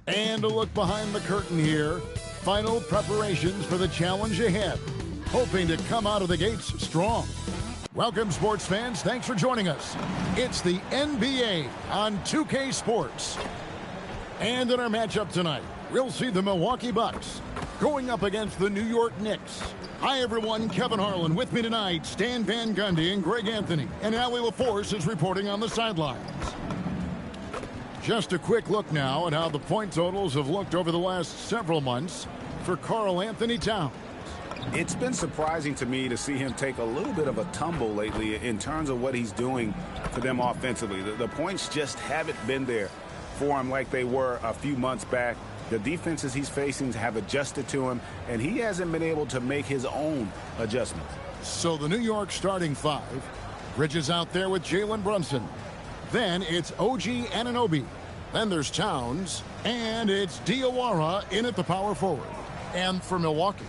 And a look behind the curtain here. Final preparations for the challenge ahead. Hoping to come out of the gates strong. Welcome, sports fans. Thanks for joining us. It's the NBA on 2K Sports. And in our matchup tonight, we'll see the Milwaukee Bucks going up against the New York Knicks. Hi, everyone. Kevin Harlan with me tonight. Stan Van Gundy and Greg Anthony. And Allie LaForce is reporting on the sidelines. Just a quick look now at how the point totals have looked over the last several months for Karl Anthony Towns. It's been surprising to me to see him take a little bit of a tumble lately in terms of what he's doing for them offensively. The points just haven't been there for him like they were a few months back. The defenses he's facing have adjusted to him, and he hasn't been able to make his own adjustments. So the New York starting five. Bridges out there with Jalen Brunson. Then it's OG Anunoby. Then there's Towns. And it's Diawara in at the power forward. And for Milwaukee,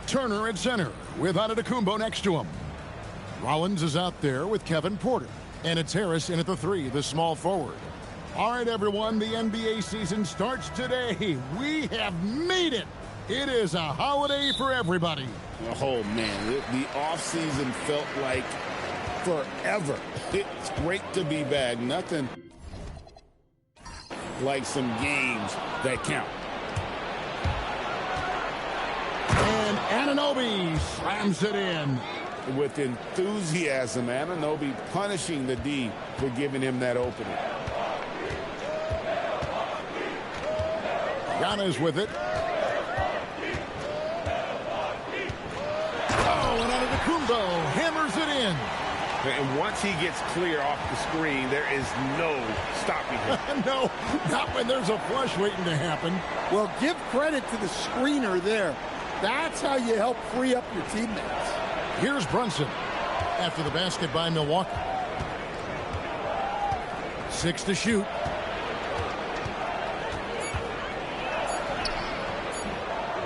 Turner at center with Antetokounmpo next to him. Rollins is out there with Kevin Porter. And it's Harris in at the three, the small forward. All right, everyone, the NBA season starts today. We have made it. It is a holiday for everybody. Oh, man, the offseason felt like forever. It's great to be back. Nothing like some games that count. And Anunoby slams it in. With enthusiasm, Anunoby punishing the D for giving him that opening. Giannis with it. Oh, and Antetokounmpo hammers it in. And once he gets clear off the screen, there is no stopping him. No, not when there's a flush waiting to happen. Well, give credit to the screener there. That's how you help free up your teammates. Here's Brunson after the basket by Milwaukee. 6 to shoot.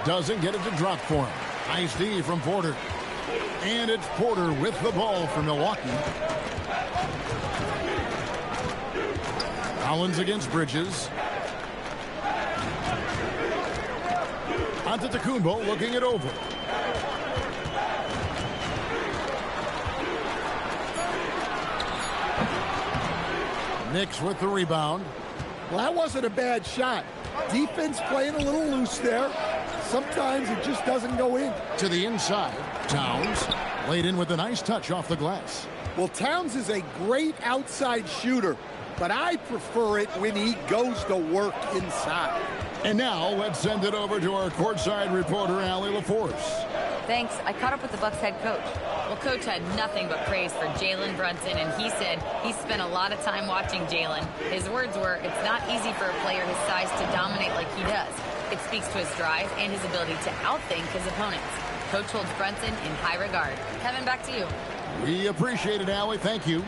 Doesn't get it to drop for him. Nice D from Porter. And it's Porter with the ball for Milwaukee. Collins against Bridges. Antetokounmpo looking it over. Knicks with the rebound. Well, that wasn't a bad shot. Defense playing a little loose there. Sometimes it just doesn't go in. To the inside. Towns laid in with a nice touch off the glass. Well, Towns is a great outside shooter, but I prefer it when he goes to work inside. And now let's send it over to our courtside reporter, Allie LaForce. Thanks. I caught up with the Bucks head coach. Well, Coach had nothing but praise for Jalen Brunson, and he said he spent a lot of time watching Jalen. His words were, it's not easy for a player his size to dominate like he does. It speaks to his drive and his ability to outthink his opponents. Coach holds Brunson in high regard. Kevin, back to you. We appreciate it, Allie. Thank you.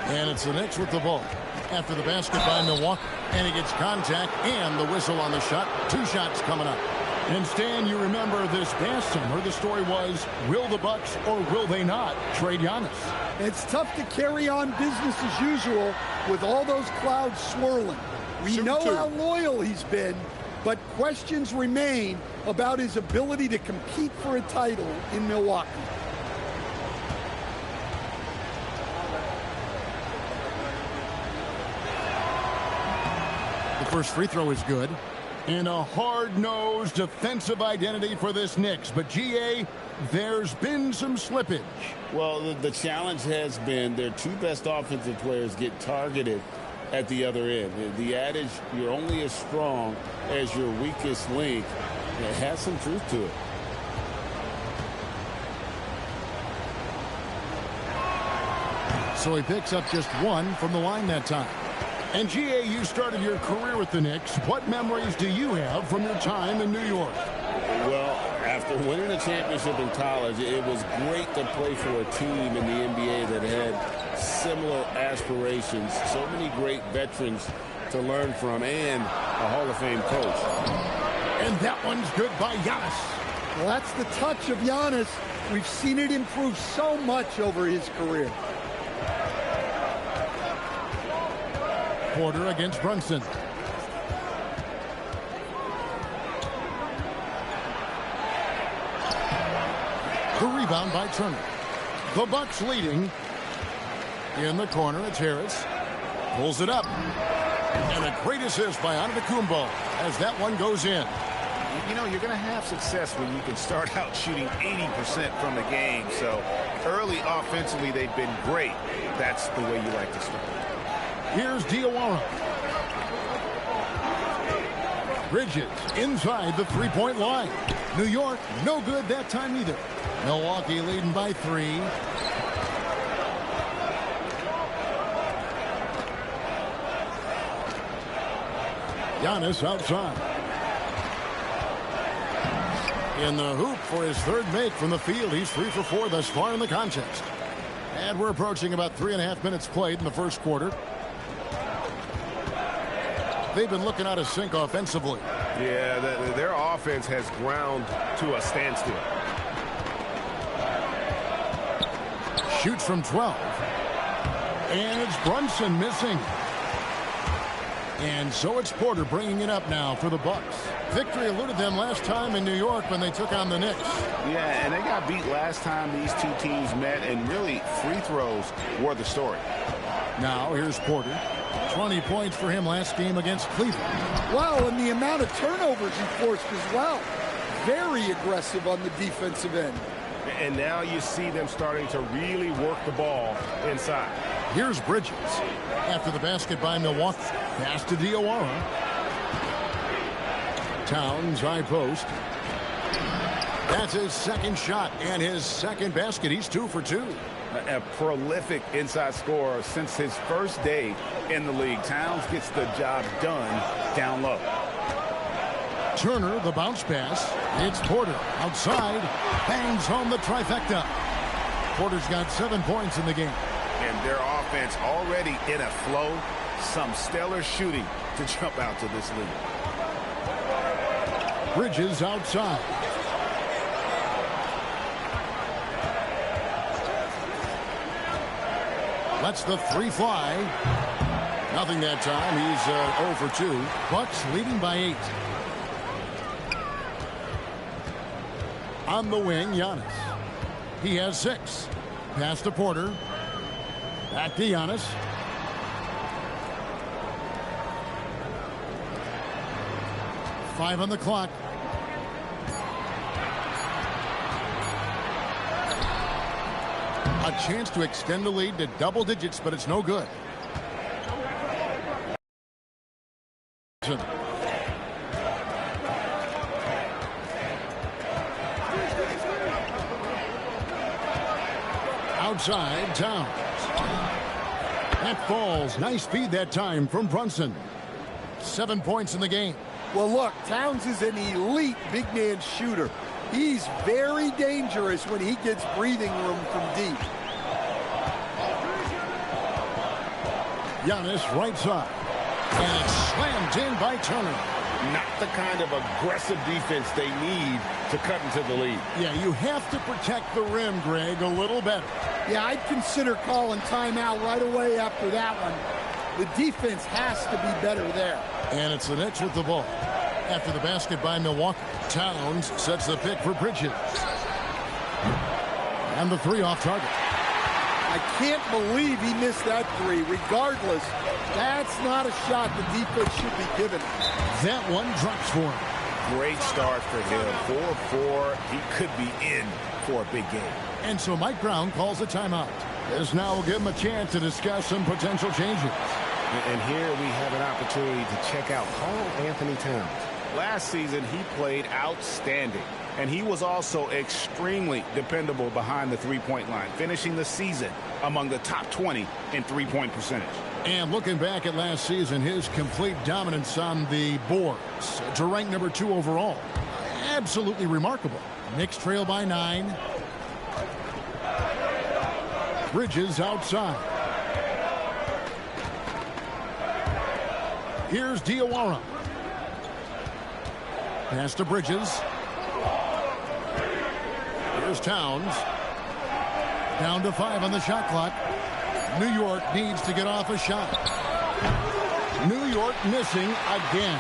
And it's the Knicks with the ball after the basket by Milwaukee. And he gets contact and the whistle on the shot. 2 shots coming up. And Stan, you remember this past summer, the story was, will the Bucks or will they not trade Giannis? It's tough to carry on business as usual with all those clouds swirling. We know how loyal he's been, but questions remain about his ability to compete for a title in Milwaukee. The first free throw is good. And a hard-nosed defensive identity for this Knicks. But, GA, there's been some slippage. Well, the challenge has been their 2 best offensive players get targeted at the other end. The adage, you're only as strong as your weakest link, it has some truth to it. So he picks up just 1 from the line that time. And, GA, you started your career with the Knicks. What memories do you have from your time in New York? Well, after winning a championship in college, it was great to play for a team in the NBA that had similar aspirations. So many great veterans to learn from and a Hall of Fame coach. And that one's good by Giannis. Well, that's the touch of Giannis. We've seen it improve so much over his career. Porter against Brunson. The rebound by Turner. The Bucks leading. In the corner, it's Harris. Pulls it up. And a great assist by Antetokounmpo as that one goes in. You know, you're going to have success when you can start out shooting 80% from the game. So early offensively, they've been great. That's the way you like to start. Here's Diawara. Bridges inside the three-point line. New York, no good that time either. Milwaukee leading by 3. Giannis outside. In the hoop for his third make from the field. He's 3 for 4 thus far in the contest. And we're approaching about 3.5 minutes played in the first quarter. They've been looking out of sync offensively. Yeah, their offense has ground to a standstill. Shoots from 12. And it's Brunson missing. And so it's Porter bringing it up now for the Bucks. Victory eluded them last time in New York when they took on the Knicks. Yeah, and they got beat last time these two teams met, and really free throws were the story. Now here's Porter. 20 points for him last game against Cleveland. Wow, and the amount of turnovers he forced as well. Very aggressive on the defensive end. And now you see them starting to really work the ball inside. Here's Bridges. After the basket by Milwaukee. Pass to Diawara. Towns high post. That's his second shot and his second basket. He's 2 for 2. A prolific inside scorer since his first day in the league. Towns gets the job done down low. Turner, the bounce pass. It's Porter outside. Bangs home the trifecta. Porter's got 7 points in the game. And their offense already in a flow. Some stellar shooting to jump out to this lead. Bridges outside. Lets the 3 fly. Nothing that time. He's 0 for 2. Bucks leading by 8. On the wing, Giannis. He has 6. Pass to Porter. Back to Giannis. Five on the clock. A chance to extend the lead to double digits, but it's no good. Outside, Towns. That falls. Nice feed that time from Brunson. 7 points in the game. Well, look, Towns is an elite big man shooter. He's very dangerous when he gets breathing room from deep. Giannis right side. And it's slammed in by Turner. Not the kind of aggressive defense they need to cut into the lead. Yeah, you have to protect the rim, Greg, a little better. Yeah, I'd consider calling timeout right away after that one. The defense has to be better there. And it's the Knicks with the ball. After the basket by Milwaukee, Towns sets the pick for Bridges. And the 3 off target. I can't believe he missed that 3. Regardless, that's not a shot the defense should be given. That one drops for him. Great start for him. 4-4. He could be in for a big game. And so Mike Brown calls a timeout. This now will give him a chance to discuss some potential changes. And here we have an opportunity to check out Karl-Anthony Towns. Last season, he played outstanding. And he was also extremely dependable behind the three-point line, finishing the season among the top 20 in three-point percentage. And looking back at last season, his complete dominance on the boards to rank number 2 overall. Absolutely remarkable. Knicks trail by 9. Bridges outside. Here's Diawara. Pass to Bridges. Here's Towns. Down to 5 on the shot clock. New York needs to get off a shot. New York missing again.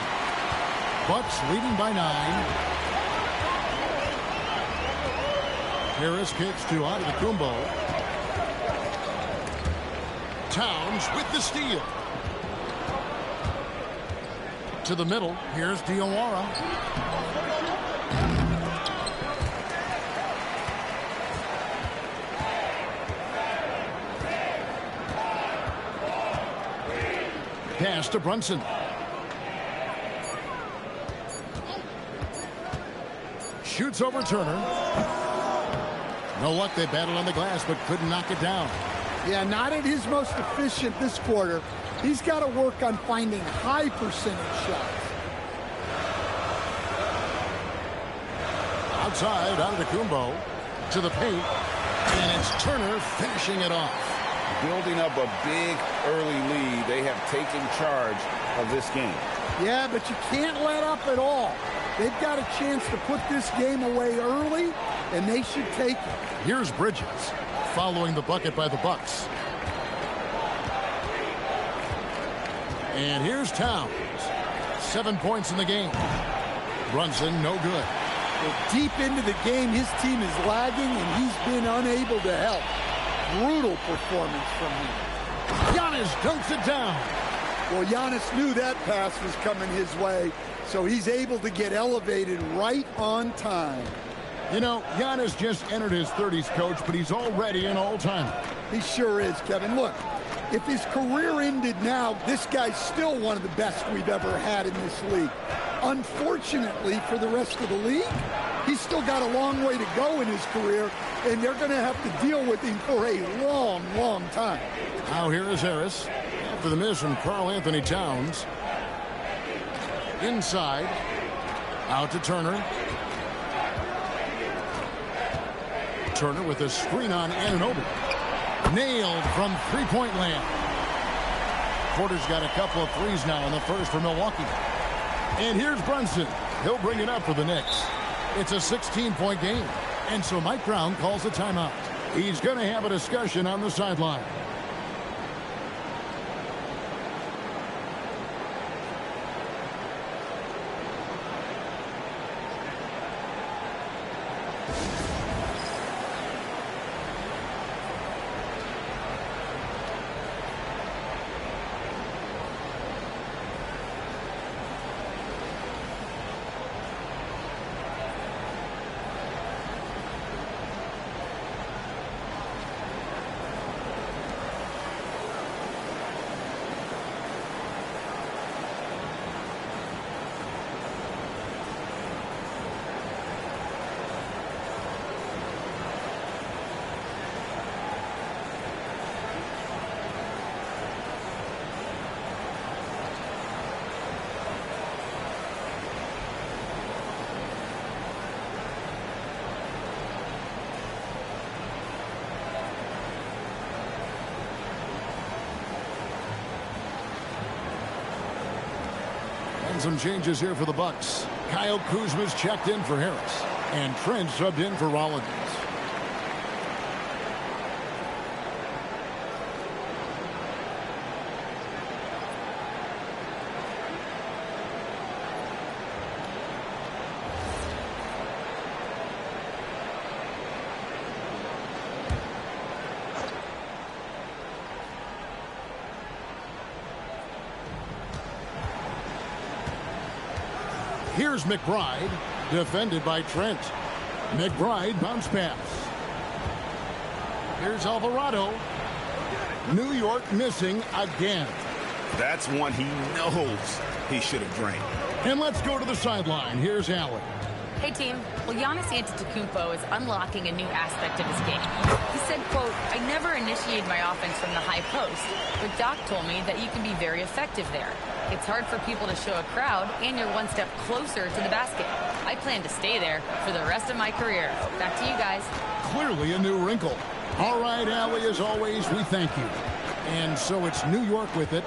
Bucks leading by 9. Harris kicks to Antetokounmpo. Towns with the steal. To the middle. Here's Diawara. Pass to Brunson. Shoots over Turner. No luck. They battled on the glass but couldn't knock it down. Yeah, not at his most efficient this quarter. He's got to work on finding high percentage shots. Outside, Antetokounmpo to the paint. And it's Turner finishing it off. Building up a big early lead. They have taken charge of this game. Yeah, but you can't let up at all. They've got a chance to put this game away early, and they should take it. Here's Bridges following the bucket by the Bucks. And here's Towns. 7 points in the game. Brunson, no good. Well, deep into the game, his team is lagging, and he's been unable to help. Brutal performance from him. Giannis dunks it down. Well, Giannis knew that pass was coming his way, so he's able to get elevated right on time. You know, Giannis just entered his 30s, Coach, but he's already an all-timer. He sure is, Kevin. Look, if his career ended now, this guy's still one of the best we've ever had in this league. Unfortunately for the rest of the league, he's still got a long way to go in his career, and they're going to have to deal with him for a long, long time. Now here is Harris. After the miss from Karl Anthony Towns. Inside. Out to Turner. Turner with a screen on Anunoby. Nailed from three-point land. Porter's got a couple of threes now in the first for Milwaukee. And here's Brunson. He'll bring it up for the Knicks. It's a 16-point game. And so Mike Brown calls a timeout. He's going to have a discussion on the sideline. Some changes here for the Bucks. Kyle Kuzma's checked in for Harris, and Trent subbed in for Rollins. Here's McBride, defended by Trent. McBride bounce pass. Here's Alvarado. New York missing again. That's one he knows he should have drained. And let's go to the sideline. Here's Allen. Hey, team. Well, Giannis Antetokounmpo is unlocking a new aspect of his game. He said, quote, "I never initiate my offense from the high post, but Doc told me that you can be very effective there. It's hard for people to show a crowd, and you're one step closer to the basket. I plan to stay there for the rest of my career." Back to you guys. Clearly a new wrinkle. All right, Allie, as always, we thank you. And so it's New York with it,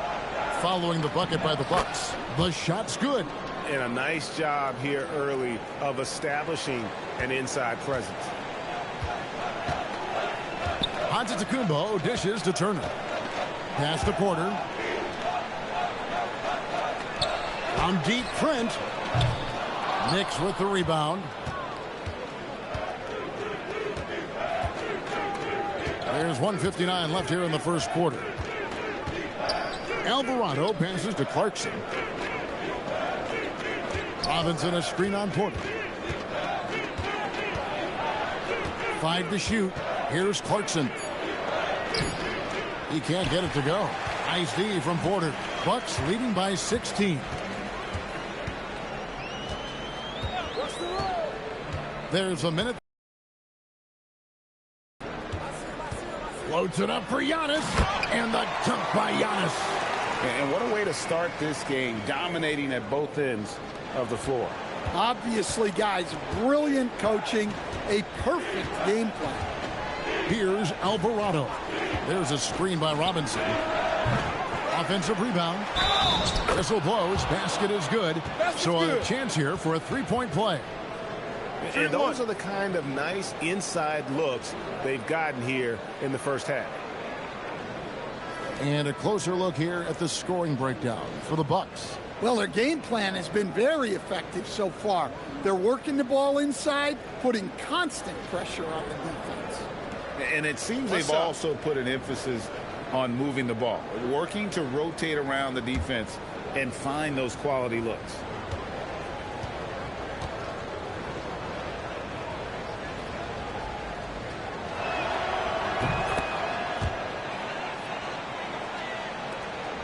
following the bucket by the Bucks. The shot's good. And a nice job here early of establishing an inside presence. Antetokounmpo dishes to Turner. Pass to Porter. On deep, Trent. Knicks with the rebound. There's 1:59 left here in the first quarter. Alvarado passes to Clarkson. Robinson a screen on Porter. 5 to shoot. Here's Clarkson. He can't get it to go. Nice D from Porter. Bucks leading by 16. There's a minute. Floats it up for Giannis. And the dunk by Giannis. And what a way to start this game, dominating at both ends of the floor. Obviously, guys, brilliant coaching, a perfect game plan. Here's Alvarado. There's a screen by Robinson. Offensive rebound. Whistle blows. Basket is good. So a chance here for a three-point play. And those are the kind of nice inside looks they've gotten here in the first half. And a closer look here at the scoring breakdown for the Bucks. Well, their game plan has been very effective so far. They're working the ball inside, putting constant pressure on the defense. And it seems they've also put an emphasis on moving the ball, working to rotate around the defense and find those quality looks.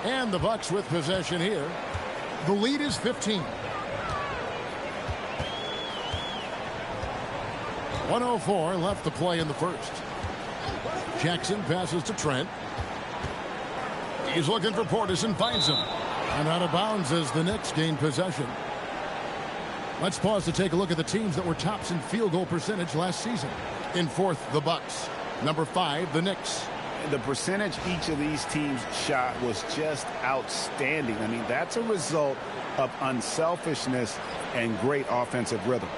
And the Bucks with possession here. The lead is 15. 1:04 left to play in the first. Jackson passes to Trent. He's looking for Portis and finds him. And out of bounds as the Knicks gain possession. Let's pause to take a look at the teams that were tops in field goal percentage last season. In fourth, the Bucks. Number 5, the Knicks. The percentage each of these teams shot was just outstanding. I mean, that's a result of unselfishness and great offensive rhythm.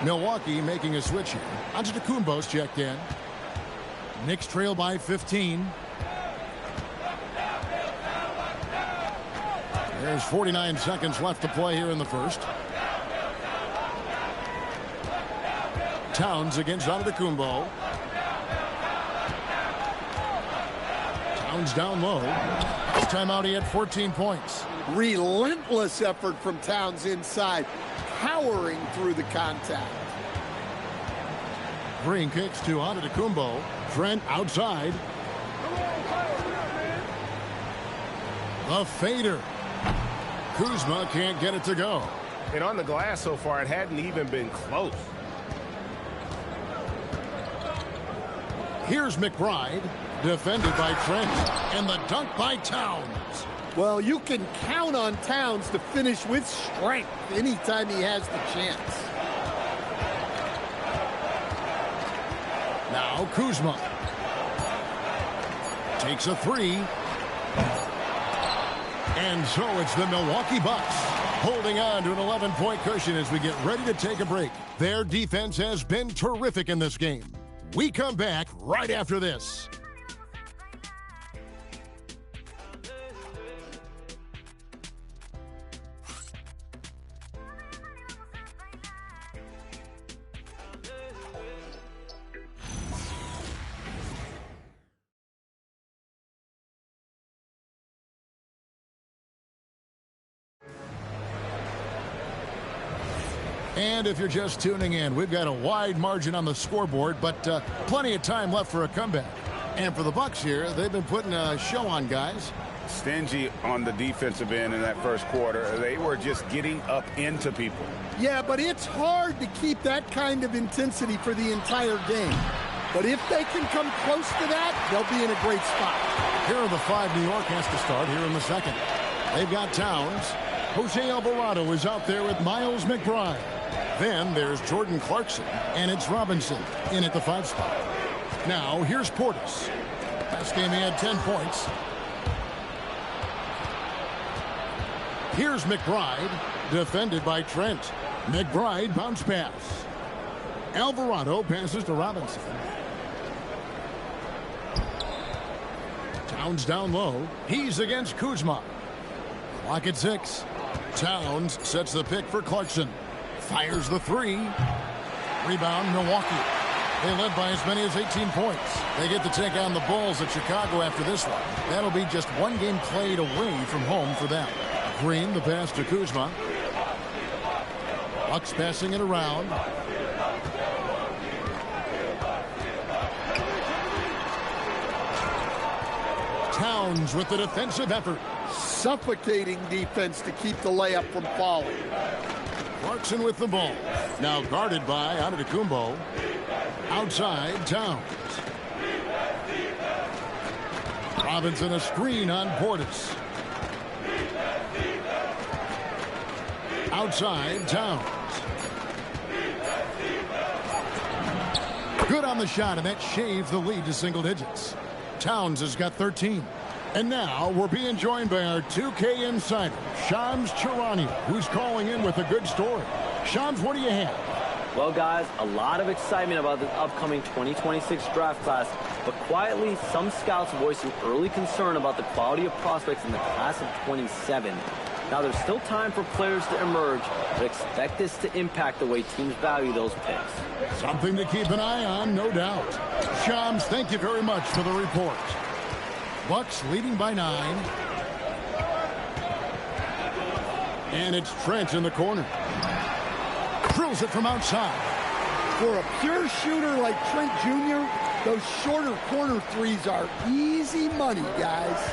Milwaukee making a switch here. Antetokounmpo's checked in. Knicks trail by 15. There's 49 seconds left to play here in the first. Towns against Antetokounmpo. Towns down low. This time out he had 14 points. Relentless effort from Towns inside, powering through the contact. Green kicks to Antetokounmpo. Trent outside. The fader. Kuzma can't get it to go. And on the glass so far, it hadn't even been close. Here's McBride, defended by Trent, and the dunk by Towns. Well, you can count on Towns to finish with strength anytime he has the chance. Now Kuzma takes a three. And so it's the Milwaukee Bucks holding on to an 11-point cushion as we get ready to take a break. Their defense has been terrific in this game. We come back right after this. And if you're just tuning in, we've got a wide margin on the scoreboard, but plenty of time left for a comeback. And for the Bucks here, they've been putting a show on, guys. Stingy on the defensive end in that first quarter. They were just getting up into people. Yeah, but it's hard to keep that kind of intensity for the entire game. But if they can come close to that, they'll be in a great spot. Here are the 5 New York has to start here in the second. They've got Towns. Jose Alvarado is out there with Miles McBride. Then there's Jordan Clarkson, and it's Robinson in at the 5 spot. Now, here's Portis. Last game he had 10 points. Here's McBride, defended by Trent. McBride bounce pass. Alvarado passes to Robinson. Towns down low. He's against Kuzma. Clock at 6. Towns sets the pick for Clarkson. Fires the 3. Rebound, Milwaukee. They led by as many as 18 points. They get to take on the Bulls at Chicago after this one. That'll be just one game played away from home for them. Green, the pass to Kuzma. Bucks passing it around. Towns with the defensive effort. Suffocating defense to keep the layup from falling. Clarkson with the ball. Now guarded by Antetokounmpo. Outside, Towns. Robinson a screen on Portis. Outside, Towns. Good on the shot, and that shaves the lead to single digits. Towns has got 13. And now we're being joined by our 2K insider, Shams Charania, who's calling in with a good story. Shams, what do you have? Well, guys, a lot of excitement about this upcoming 2026 draft class, but quietly, some scouts voicing early concern about the quality of prospects in the class of 27. Now, there's still time for players to emerge, but expect this to impact the way teams value those picks. Something to keep an eye on, no doubt. Shams, thank you very much for the report. Bucks leading by 9. And it's Trent in the corner. Drills it from outside. For a pure shooter like Trent Jr., those shorter corner threes are easy money, guys.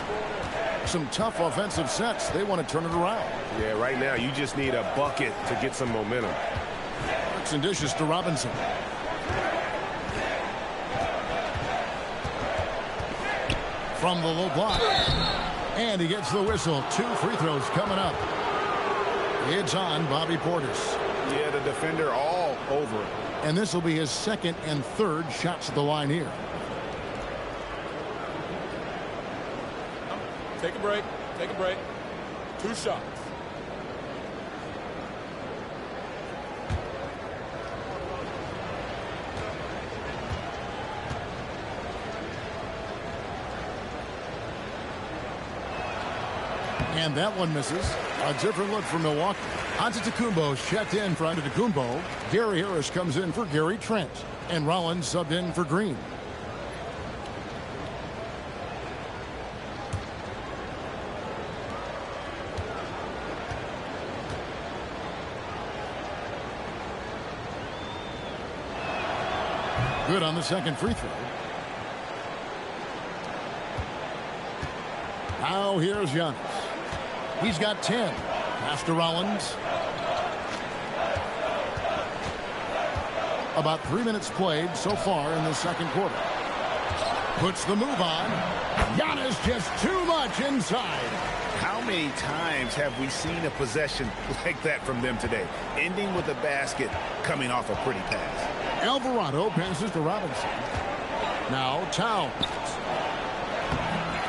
Some tough offensive sets. They want to turn it around. Yeah, right now you just need a bucket to get some momentum. Hooks and dishes to Robinson. From the low block. And he gets the whistle. 2 free throws coming up. It's on Bobby Portis. Yeah, the defender all over it. And this will be his second and third shots at the line here. Take a break. Take a break. 2 shots. And that one misses. A different look from Milwaukee. Antetokounmpo's checked in for Antetokounmpo. Gary Harris comes in for Gary Trent. And Rollins subbed in for Green. Good on the second free throw. Now here's Giannis. He's got 10. Pass to Rollins. About 3 minutes played so far in the second quarter. Puts the move on. Giannis just too much inside. How many times have we seen a possession like that from them today? Ending with a basket, coming off a pretty pass. Alvarado passes to Robinson. Now Towns.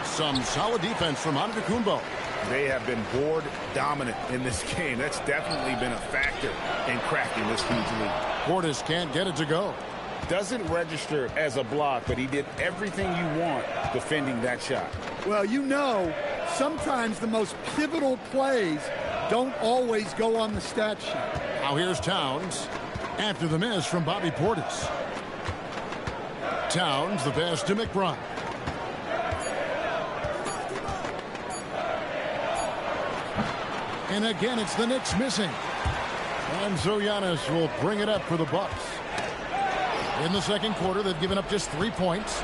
Some solid defense from Antetokounmpo. They have been board dominant in this game. That's definitely been a factor in cracking this huge lead. Portis can't get it to go. Doesn't register as a block, but he did everything you want defending that shot. Well, you know, sometimes the most pivotal plays don't always go on the stat sheet. Now here's Towns after the miss from Bobby Portis. Towns, the pass to McBride. And again, it's the Knicks missing. And so Giannis will bring it up for the Bucks. In the second quarter, they've given up just 3 points.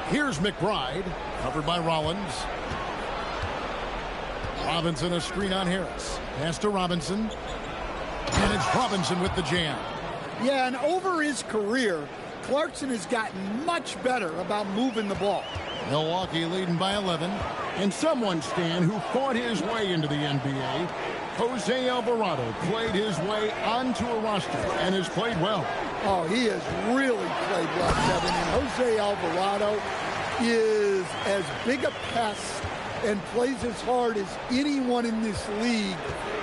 Here's McBride, covered by Rollins. Robinson a screen on Harris. Pass to Robinson. And it's Robinson with the jam. Yeah, and over his career, Clarkson has gotten much better about moving the ball. Milwaukee leading by 11. And someone, Stan, who fought his way into the NBA, Jose Alvarado, played his way onto a roster and has played well. Oh, he has really played well, Kevin. And Jose Alvarado is as big a pest and plays as hard as anyone in this league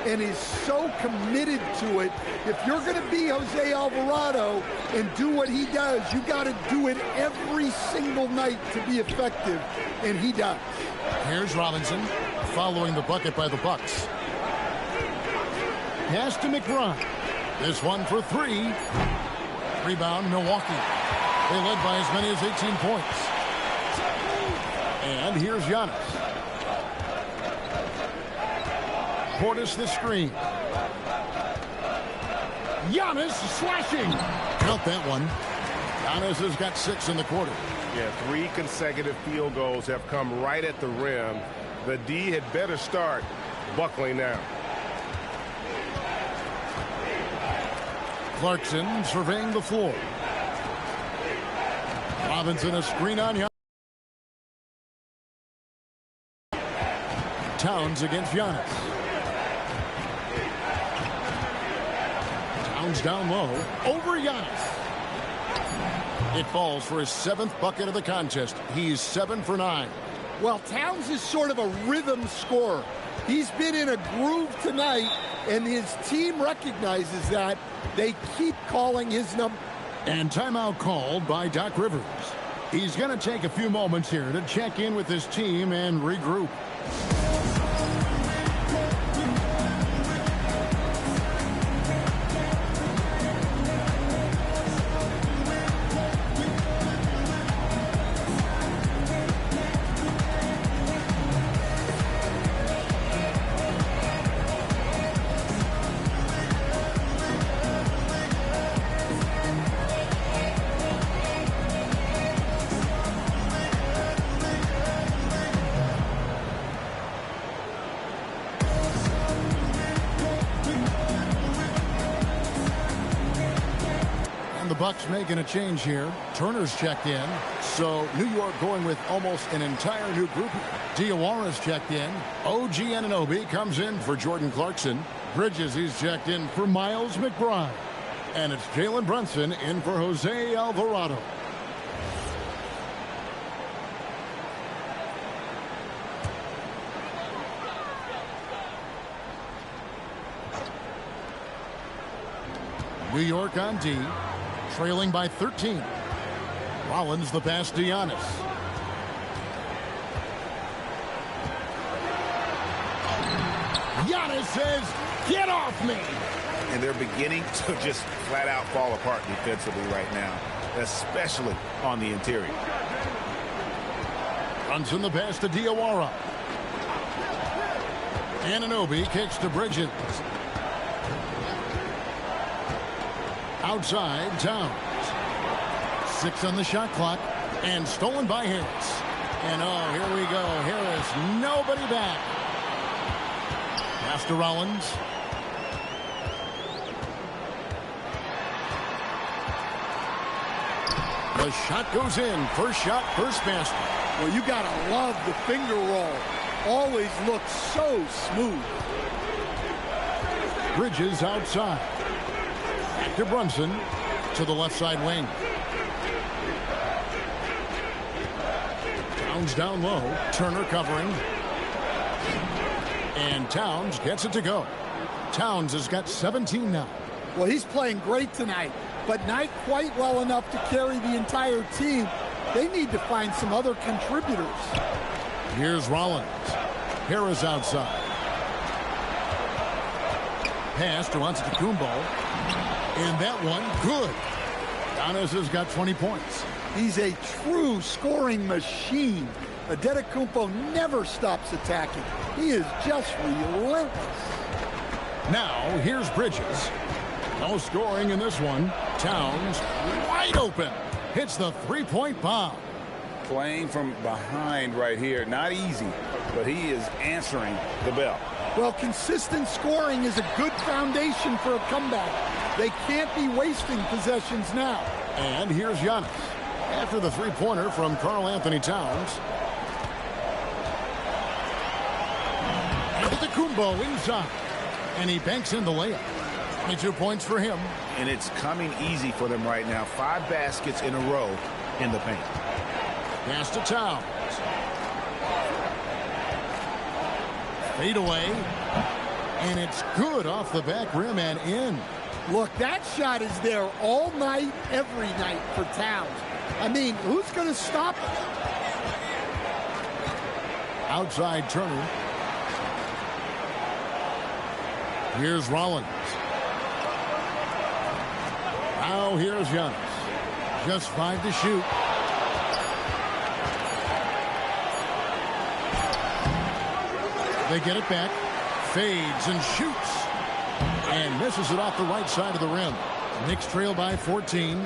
and is so committed to it. If you're going to be Jose Alvarado and do what he does, you got to do it every single night to be effective, and he does. Here's Robinson following the bucket by the Bucks. Pass to McBride. This one for three. Rebound, Milwaukee. They led by as many as 18 points. And here's Giannis. Portis the screen. Giannis slashing. Count that one. Giannis has got 6 in the quarter. Yeah, 3 consecutive field goals have come right at the rim. The D had better start buckling now. Clarkson surveying the floor. Robinson a screen on Giannis. Towns against Giannis. Towns down low. Over Giannis. It falls for his 7th bucket of the contest. He's 7 for 9. Well, Towns is sort of a rhythm scorer. He's been in a groove tonight, and his team recognizes that. They keep calling his number. And timeout called by Doc Rivers. He's going to take a few moments here to check in with his team and regroup. Bucks making a change here. Turner's checked in. So New York going with almost an entire new group. Diawara's checked in. OG Anunoby comes in for Jordan Clarkson. Bridges, he's checked in for Miles McBride. And it's Jalen Brunson in for Jose Alvarado. New York on D. Trailing by 13. Rollins the pass to Giannis. Giannis says, get off me. And they're beginning to just flat out fall apart defensively right now, especially on the interior. Brunson the pass to Diawara. Anunoby kicks to Bridges. Outside, Towns. 6 on the shot clock. And stolen by Harris. And oh, here we go. Harris, nobody back. Pass to Rollins. The shot goes in. First shot, first basket. Well, you got to love the finger roll. Always looks so smooth. Bridges outside. Back to Brunson. To the left side wing. Towns down low. Turner covering. And Towns gets it to go. Towns has got 17 now. Well, he's playing great tonight, but not quite well enough to carry the entire team. They need to find some other contributors. Here's Rollins. Harris outside. Pass to Antetokounmpo. And that one, good. Giannis has got 20 points. He's a true scoring machine. Antetokounmpo never stops attacking. He is just relentless. Now, here's Bridges. No scoring in this one. Towns wide open. Hits the three-point bomb. Playing from behind right here. Not easy, but he is answering the bell. Well, consistent scoring is a good foundation for a comeback. They can't be wasting possessions now. And here's Giannis. After the three-pointer from Karl Anthony Towns. Antetokounmpo inside. And he banks in the layup. 22 points for him. And it's coming easy for them right now. 5 baskets in a row in the paint. Pass to Towns. Fade away. And it's good off the back rim and in. Look, that shot is there all night, every night for Towns. I mean, who's going to stop it? Outside Turner. Here's Rollins. Now here's Giannis. Just 5 to shoot. They get it back. Fades and shoots. And misses it off the right side of the rim. Knicks trail by 14.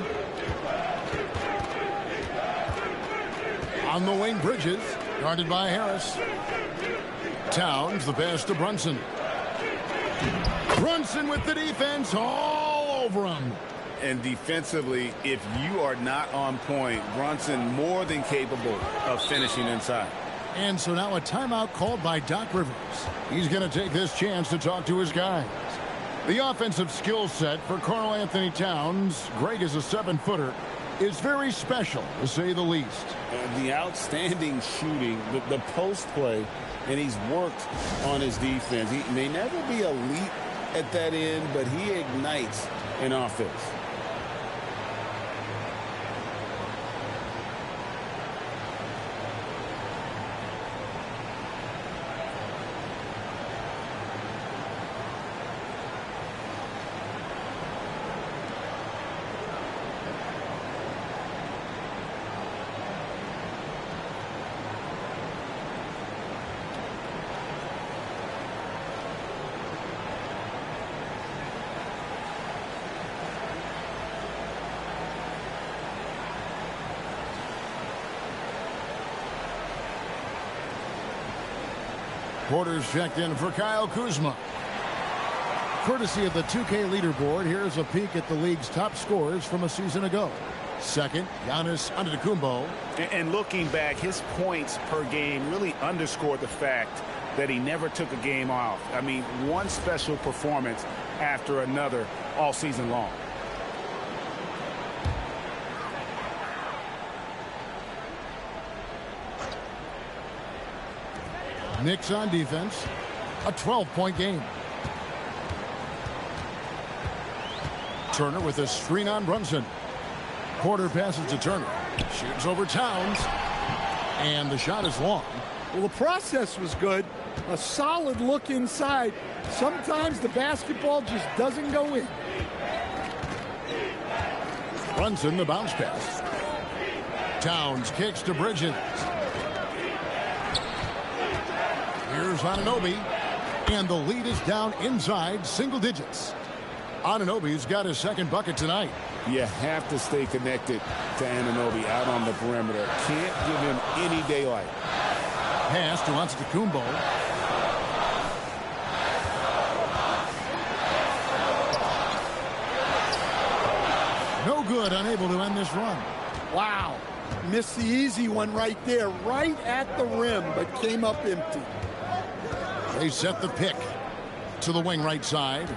On the wing, Bridges. Guarded by Harris. Towns, the pass to Brunson. Brunson with the defense all over him. And defensively, if you are not on point, Brunson more than capable of finishing inside. And so now a timeout called by Doc Rivers. He's going to take this chance to talk to his guys. The offensive skill set for Karl Anthony Towns, Greg is a 7-footer, is very special, to say the least. The outstanding shooting, the post play, and he's worked on his defense. He may never be elite at that end, but he ignites an offense. Porter's checked in for Kyle Kuzma. Courtesy of the 2K leaderboard, here's a peek at the league's top scorers from a season ago. Second, Giannis Antetokounmpo. And looking back, his points per game really underscored the fact that he never took a game off. I mean, one special performance after another all season long. Knicks on defense. A 12-point game. Turner with a screen on Brunson. Porter passes to Turner. Shoots over Towns. And the shot is long. Well, the process was good. A solid look inside. Sometimes the basketball just doesn't go in. Brunson, the bounce pass. Towns kicks to Bridges. Here's Anunoby, and the lead is down inside single digits. Anunoby's got his second bucket tonight. You have to stay connected to Anunoby out on the perimeter. Can't give him any daylight. Pass to Antetokounmpo. No good, unable to end this run. Wow. Missed the easy one right there, right at the rim, but came up empty. They set the pick to the wing right side.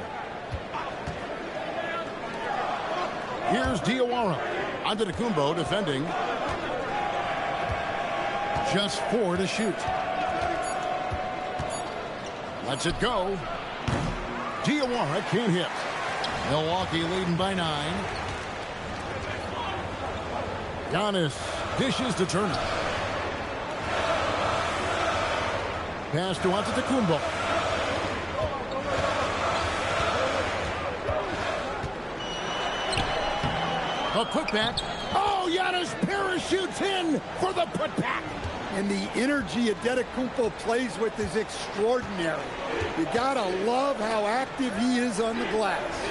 Here's Diawara. Antetokounmpo defending. Just 4 to shoot. Lets it go. Diawara can't hit. Milwaukee leading by 9. Giannis dishes to Turner. Pass to Antetokounmpo. A putback. Oh, Giannis parachutes in for the putback. And the energy Antetokounmpo plays with is extraordinary. You gotta love how active he is on the glass.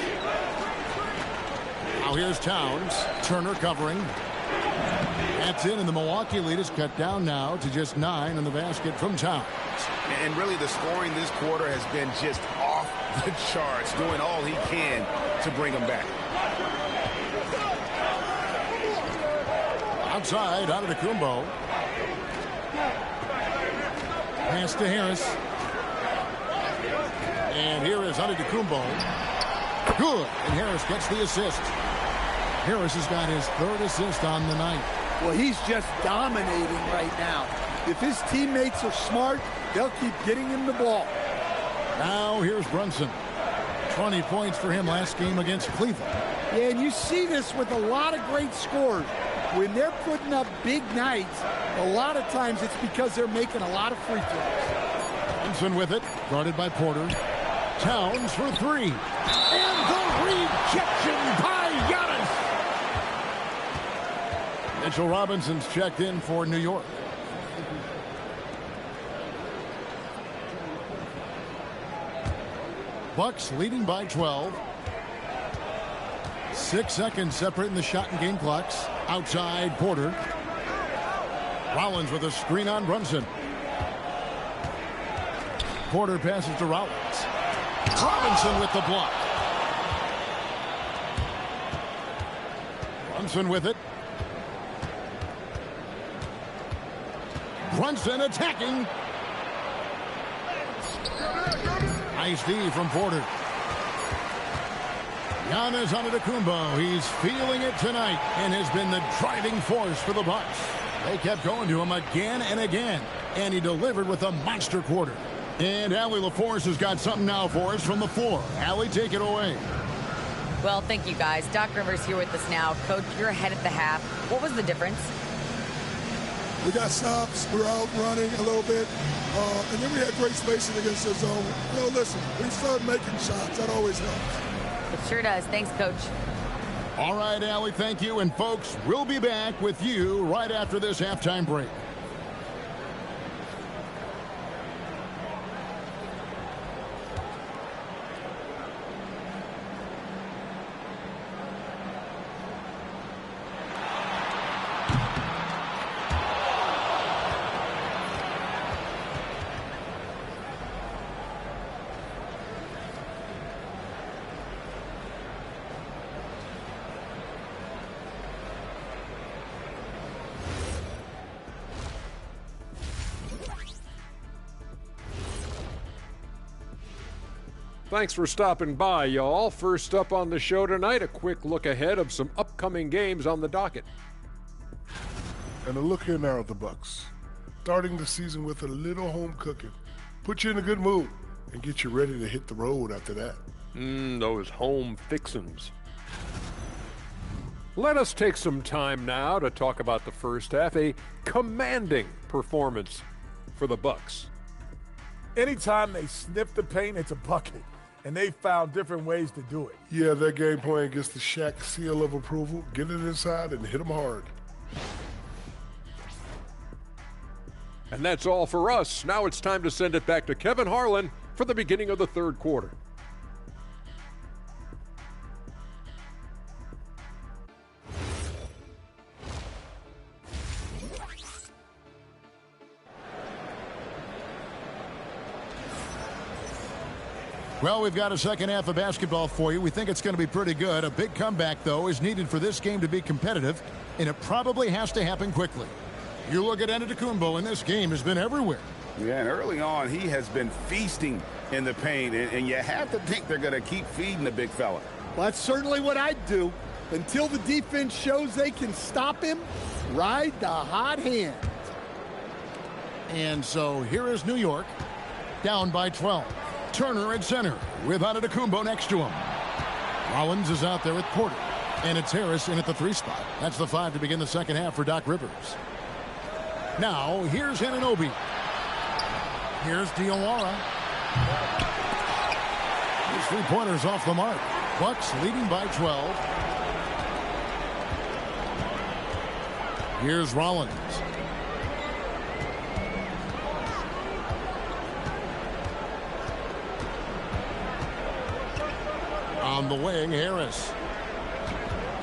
Now here's Towns. Turner covering. That's in, and the Milwaukee lead is cut down now to just 9 in the basket from Towns. And really, the scoring this quarter has been just off the charts, doing all he can to bring them back. Outside, Antetokounmpo. Pass to Harris. And here is Antetokounmpo. Good, and Harris gets the assist. Harris has got his 3rd assist on the night. Well, he's just dominating right now. If his teammates are smart, they'll keep getting him the ball. Now here's Brunson. 20 points for him last game against Cleveland. Yeah, and you see this with a lot of great scorers. When they're putting up big nights, a lot of times it's because they're making a lot of free throws. Brunson with it, guarded by Porter. Towns for 3. And the rejection by Giannis. Mitchell Robinson's checked in for New York. Bucks leading by 12. 6 seconds separating the shot and game clocks. Outside Porter. Rollins with a screen on Brunson. Porter passes to Rollins. Robinson with the block. Brunson with it. Brunson attacking. Nice D from Porter. Giannis Antetokounmpo. He's feeling it tonight and has been the driving force for the Bucks. They kept going to him again and again, and he delivered with a monster quarter. And Allie LaForce has got something now for us from the floor. Allie, take it away. Well, thank you, guys. Doc Rivers here with us now. Coach, you're ahead at the half. What was the difference? We got stops. We were out running a little bit. And then we had great spacing against the zone. You know, listen, we started making shots. That always helps. It sure does. Thanks, Coach. All right, Allie, thank you. And, folks, we'll be back with you right after this halftime break. Thanks for stopping by, y'all. First up on the show tonight, a quick look ahead of some upcoming games on the docket. And a look here now at the Bucks. Starting the season with a little home cooking. Put you in a good mood and get you ready to hit the road after that. Those home fixins'. Let us take some time now to talk about the first half. A commanding performance for the Bucks. Anytime they sniff the paint, it's a bucket. And they found different ways to do it. Yeah, their game plan gets the Shaq seal of approval. Get it inside and hit them hard. And that's all for us. Now it's time to send it back to Kevin Harlan for the beginning of the third quarter. Well, we've got a second half of basketball for you. We think it's going to be pretty good. A big comeback, though, is needed for this game to be competitive, and it probably has to happen quickly. You look at Antetokounmpo, and this game has been everywhere. Yeah, and early on, he has been feasting in the paint, and you have to think they're going to keep feeding the big fella. Well, that's certainly what I'd do. Until the defense shows they can stop him, ride the hot hand. And so here is New York, down by 12. Turner at center with Antetokounmpo next to him. Rollins is out there with Porter. And it's Harris in at the 3 spot. That's the 5 to begin the second half for Doc Rivers. Now, here's Anunoby. Here's Diawara. His 3-pointers off the mark. Bucks leading by 12. Here's Rollins. On the wing, Harris.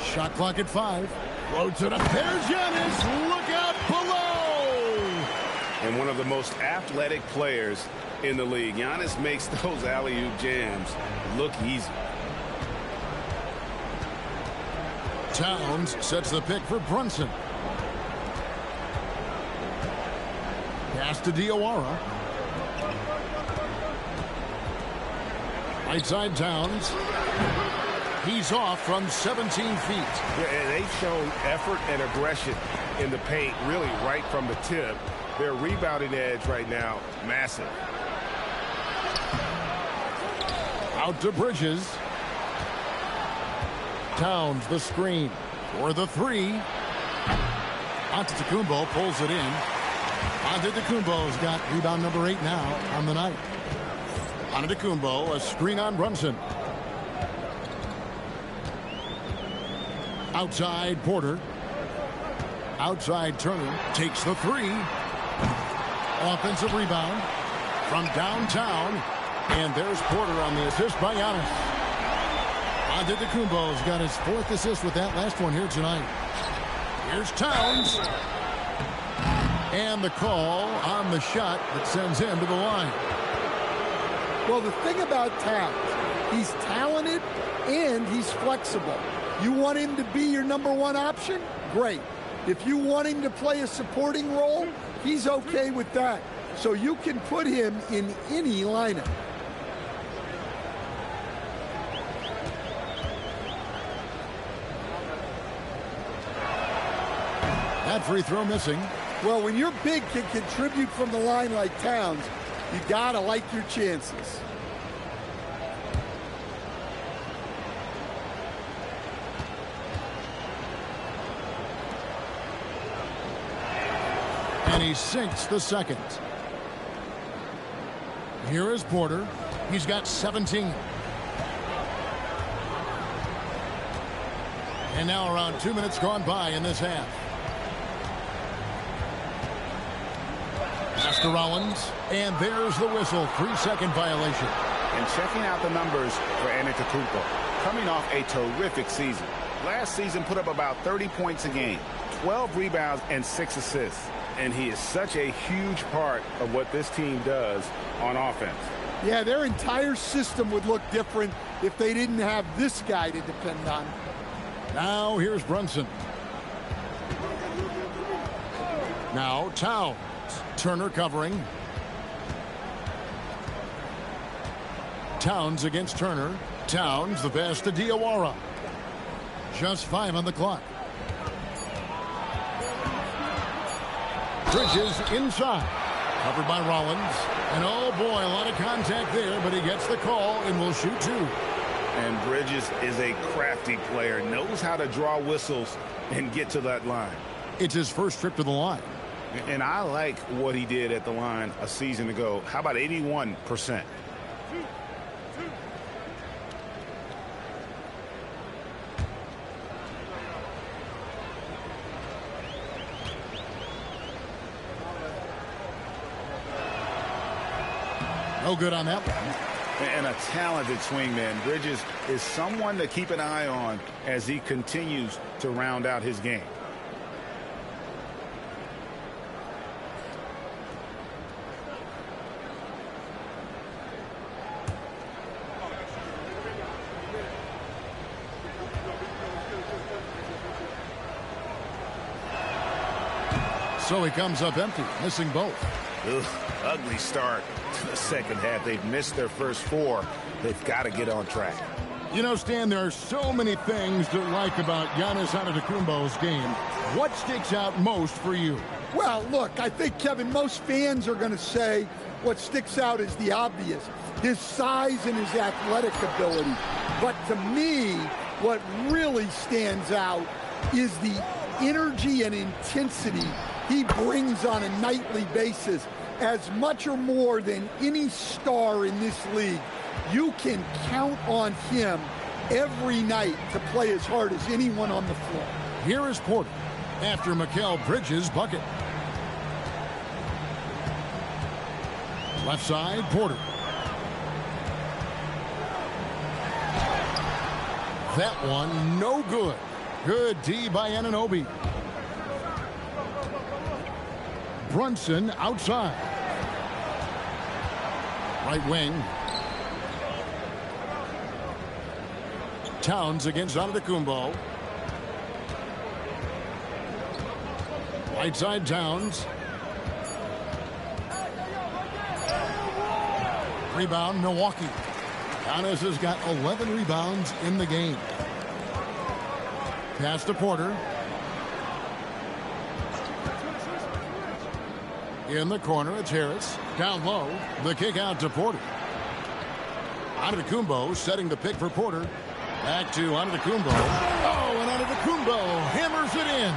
Shot clock at 5. Floats it up. There's Giannis. Look out below. And one of the most athletic players in the league. Giannis makes those alley-oop jams look easy. Towns sets the pick for Brunson. Pass to Diawara. Right side Towns. He's off from 17 feet. Yeah, and they've shown effort and aggression in the paint, really right from the tip. Their rebounding edge right now, massive. Out to Bridges. Towns the screen for the 3. Antetokounmpo pulls it in. Antetokounmpo's got rebound number 8 now on the night. Antetokounmpo, a screen on Brunson. Outside Porter. Outside Turner takes the three. Offensive rebound from downtown. And there's Porter on the assist by Giannis. Antetokounmpo's got his 4th assist with that last one here tonight. Here's Towns. And the call on the shot that sends him to the line. Well, the thing about Towns, he's talented and he's flexible. You want him to be your #1 option? Great. If you want him to play a supporting role, he's okay with that. So you can put him in any lineup. That free throw missing. Well, when your big can contribute from the line like Towns, you gotta like your chances. And he sinks the second. Here is Porter. He's got 17. And now around 2 minutes gone by in this half. Pass to Rollins. And there's the whistle. 3-second violation. And checking out the numbers for Antetokounmpo. Coming off a terrific season. Last season put up about 30 points a game. 12 rebounds and 6 assists. And he is such a huge part of what this team does on offense. Yeah, their entire system would look different if they didn't have this guy to depend on. Now here's Brunson. Now Towns. Turner covering. Towns against Turner. Towns the pass to Diawara. Just 5 on the clock. Bridges inside. Covered by Rollins. And oh boy, a lot of contact there, but he gets the call and will shoot 2. And Bridges is a crafty player. Knows how to draw whistles and get to that line. It's his first trip to the line. And I like what he did at the line a season ago. How about 81%? No good on that one. And a talented swingman. Bridges is someone to keep an eye on as he continues to round out his game. So he comes up empty, missing both. Ugh, ugly start to the second half. They've missed their first 4. They've got to get on track. You know, Stan, there are so many things to like about Giannis Antetokounmpo's game. What sticks out most for you? Well, look, I think, Kevin, most fans are going to say what sticks out is the obvious, his size and his athletic ability. But to me, what really stands out is the energy and intensity he brings on a nightly basis, as much or more than any star in this league. You can count on him every night to play as hard as anyone on the floor. Here is Porter after Mikal Bridges' bucket. Left side, Porter. That one, no good. Good D by Anunoby. Brunson outside. Right wing. Towns against Antetokounmpo. Right side, Towns. Rebound, Milwaukee. Giannis has got 11 rebounds in the game. Pass to Porter. In the corner, it's Harris. Down low, the kick out to Porter. Antetokounmpo setting the pick for Porter. Back to Antetokounmpo. Oh, and Antetokounmpo hammers it in.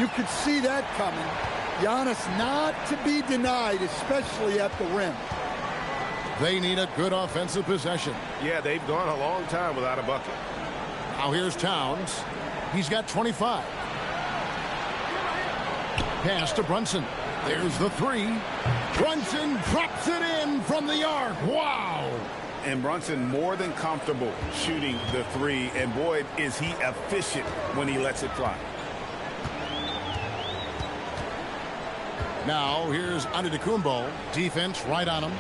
You could see that coming. Giannis not to be denied, especially at the rim. They need a good offensive possession. Yeah, they've gone a long time without a bucket. Now here's Towns. He's got 25. Pass to Brunson. There's the three. Brunson drops it in from the arc. Wow. And Brunson more than comfortable shooting the three. And boy, is he efficient when he lets it fly. Now here's Antetokounmpo. Defense right on him.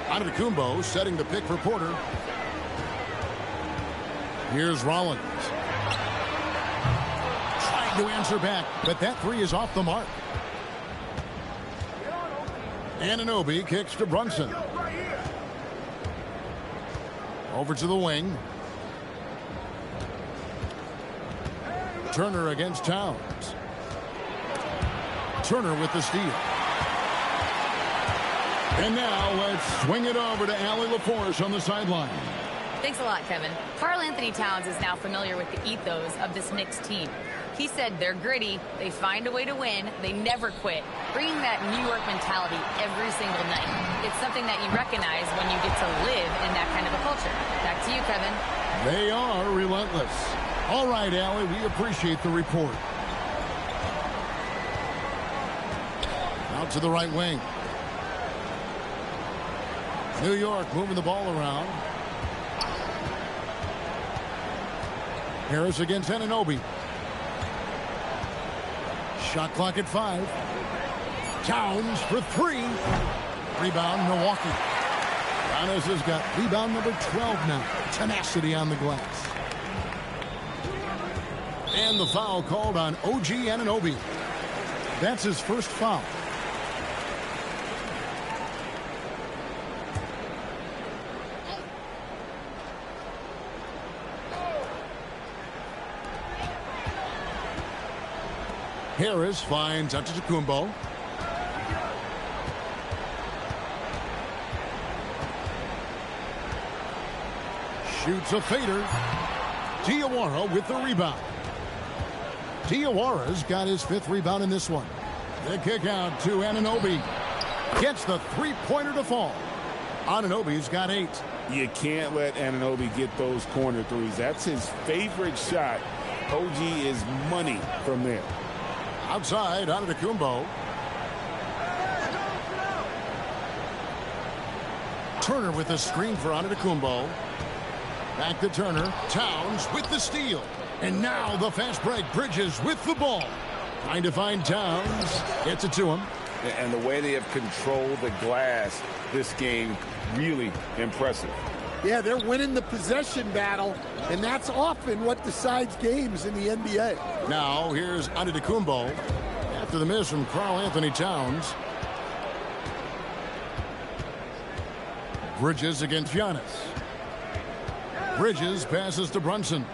Antetokounmpo setting the pick for Porter. Here's Rollins. Trying to answer back, but that three is off the mark. Anunoby kicks to Brunson. Over to the wing. Turner against Towns. Turner with the steal. And now let's swing it over to Allie LaForce on the sideline. Thanks a lot, Kevin. Karl Anthony Towns is now familiar with the ethos of this Knicks team. He said they're gritty, they find a way to win, they never quit, bringing that New York mentality every single night. It's something that you recognize when you get to live in that kind of a culture. Back to you, Kevin. They are relentless. All right, Allie, we appreciate the report. Out to the right wing. New York moving the ball around. Harris against Anunoby. Shot clock at 5. Towns for 3. Rebound, Milwaukee. Giannis has got rebound number 12 now. Tenacity on the glass. And the foul called on OG Anunoby. That's his first foul. Harris finds Antetokounmpo. Shoots a fader. Diawara with the rebound. Diawara's got his 5th rebound in this one. The kick out to Anunoby. Gets the three-pointer to fall. Anunoby's got 8. You can't let Anunoby get those corner threes. That's his favorite shot. OG is money from there. Outside, Antetokounmpo. Turner with the screen for Antetokounmpo. Back to Turner. Towns with the steal. And now the fast break. Bridges with the ball. Trying to find Towns. Gets it to him. And the way they have controlled the glass this game, really impressive. Yeah, they're winning the possession battle, and that's often what decides games in the NBA. Now, here's Antetokounmpo after the miss from Karl Anthony Towns. Bridges against Giannis. Bridges passes to Brunson.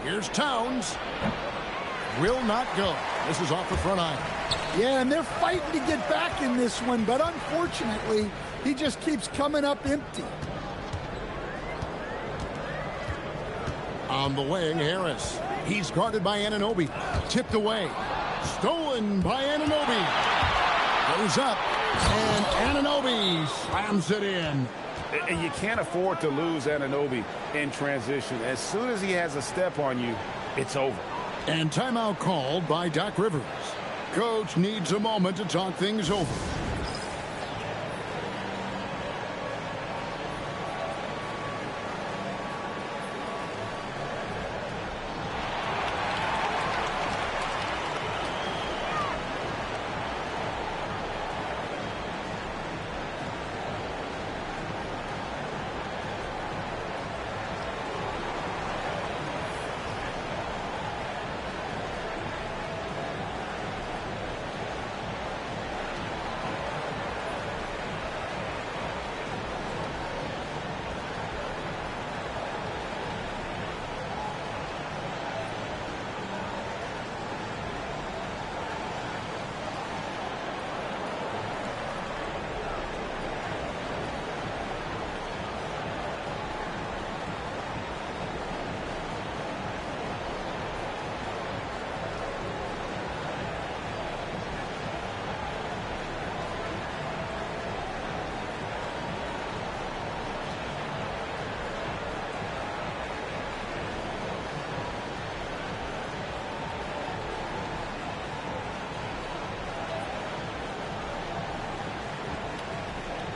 Here's Towns. Will not go. This is off the front iron. Yeah, and they're fighting to get back in this one, but unfortunately, he just keeps coming up empty. On the wing, Harris. He's guarded by Anunoby. Tipped away. Stolen by Anunoby. Goes up, and Anunoby slams it in. And you can't afford to lose Anunoby in transition. As soon as he has a step on you, it's over. And timeout called by Doc Rivers. Coach needs a moment to talk things over.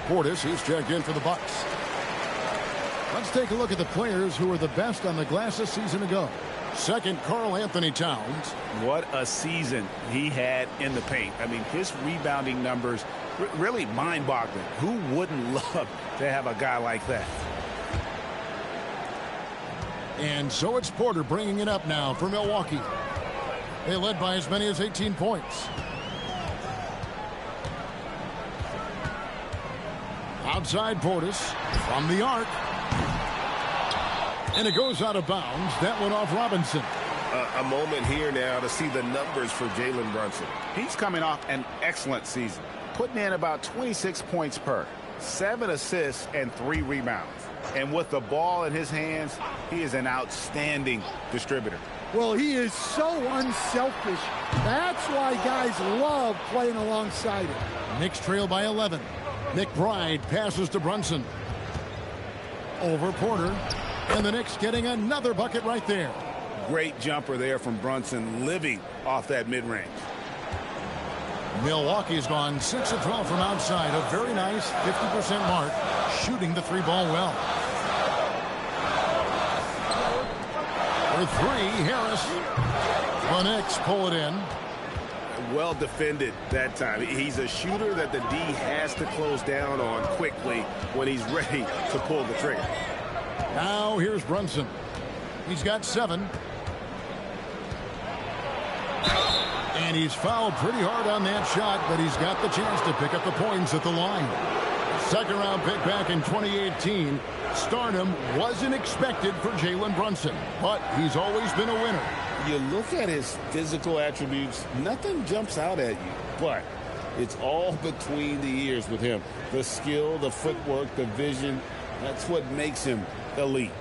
Portis, he's checked in for the Bucks. Let's take a look at the players who were the best on the glass a season ago. Second, Karl Anthony Towns. What a season he had in the paint. I mean, his rebounding numbers really mind-boggling. Who wouldn't love to have a guy like that? And so it's Porter bringing it up now for Milwaukee. They led by as many as 18 points. Outside Portis from the arc. And it goes out of bounds. That went off Robinson. A moment here now to see the numbers for Jalen Brunson. He's coming off an excellent season, putting in about 26 points per, 7 assists, and 3 rebounds. And with the ball in his hands, he is an outstanding distributor. Well, he is so unselfish. That's why guys love playing alongside him. Knicks trail by 11. McBride passes to Brunson. Over Porter. And the Knicks getting another bucket right there. Great jumper there from Brunson, living off that mid-range. Milwaukee's gone 6 of 12 from outside. A very nice 50% mark, shooting the 3-ball well. For 3, Harris. The Knicks pull it in. Well defended that time. He's a shooter that the D has to close down on quickly when he's ready to pull the trigger. Now here's Brunson. He's got 7. And he's fouled pretty hard on that shot, but he's got the chance to pick up the points at the line. Second round pick back in 2018. Stardom wasn't expected for Jalen Brunson, but he's always been a winner. You look at his physical attributes, nothing jumps out at you, but it's all between the ears with him. The skill, the footwork, the vision, that's what makes him elite.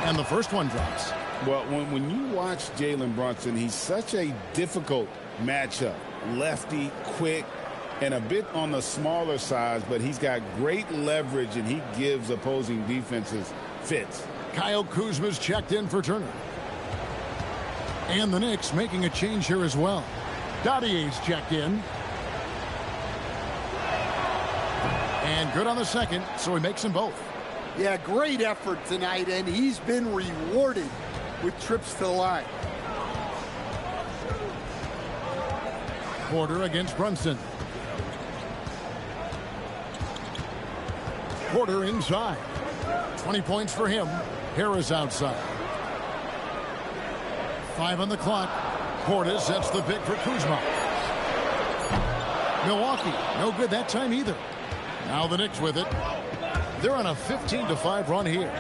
And the first one drops. Well, when you watch Jalen Brunson, he's such a difficult matchup. Lefty, quick, and a bit on the smaller size, but he's got great leverage, and he gives opposing defenses fits. Kyle Kuzma's checked in for Turner. And the Knicks making a change here as well. Dottier's checked in. And good on the second, so he makes them both. Yeah, great effort tonight, and he's been rewarded with trips to the line. Porter against Brunson. Porter inside. 20 points for him. Harris outside. 5 on the clock. Porter sets the pick for Kuzma. Milwaukee, no good that time either. Now the Knicks with it. They're on a 15-5 run here.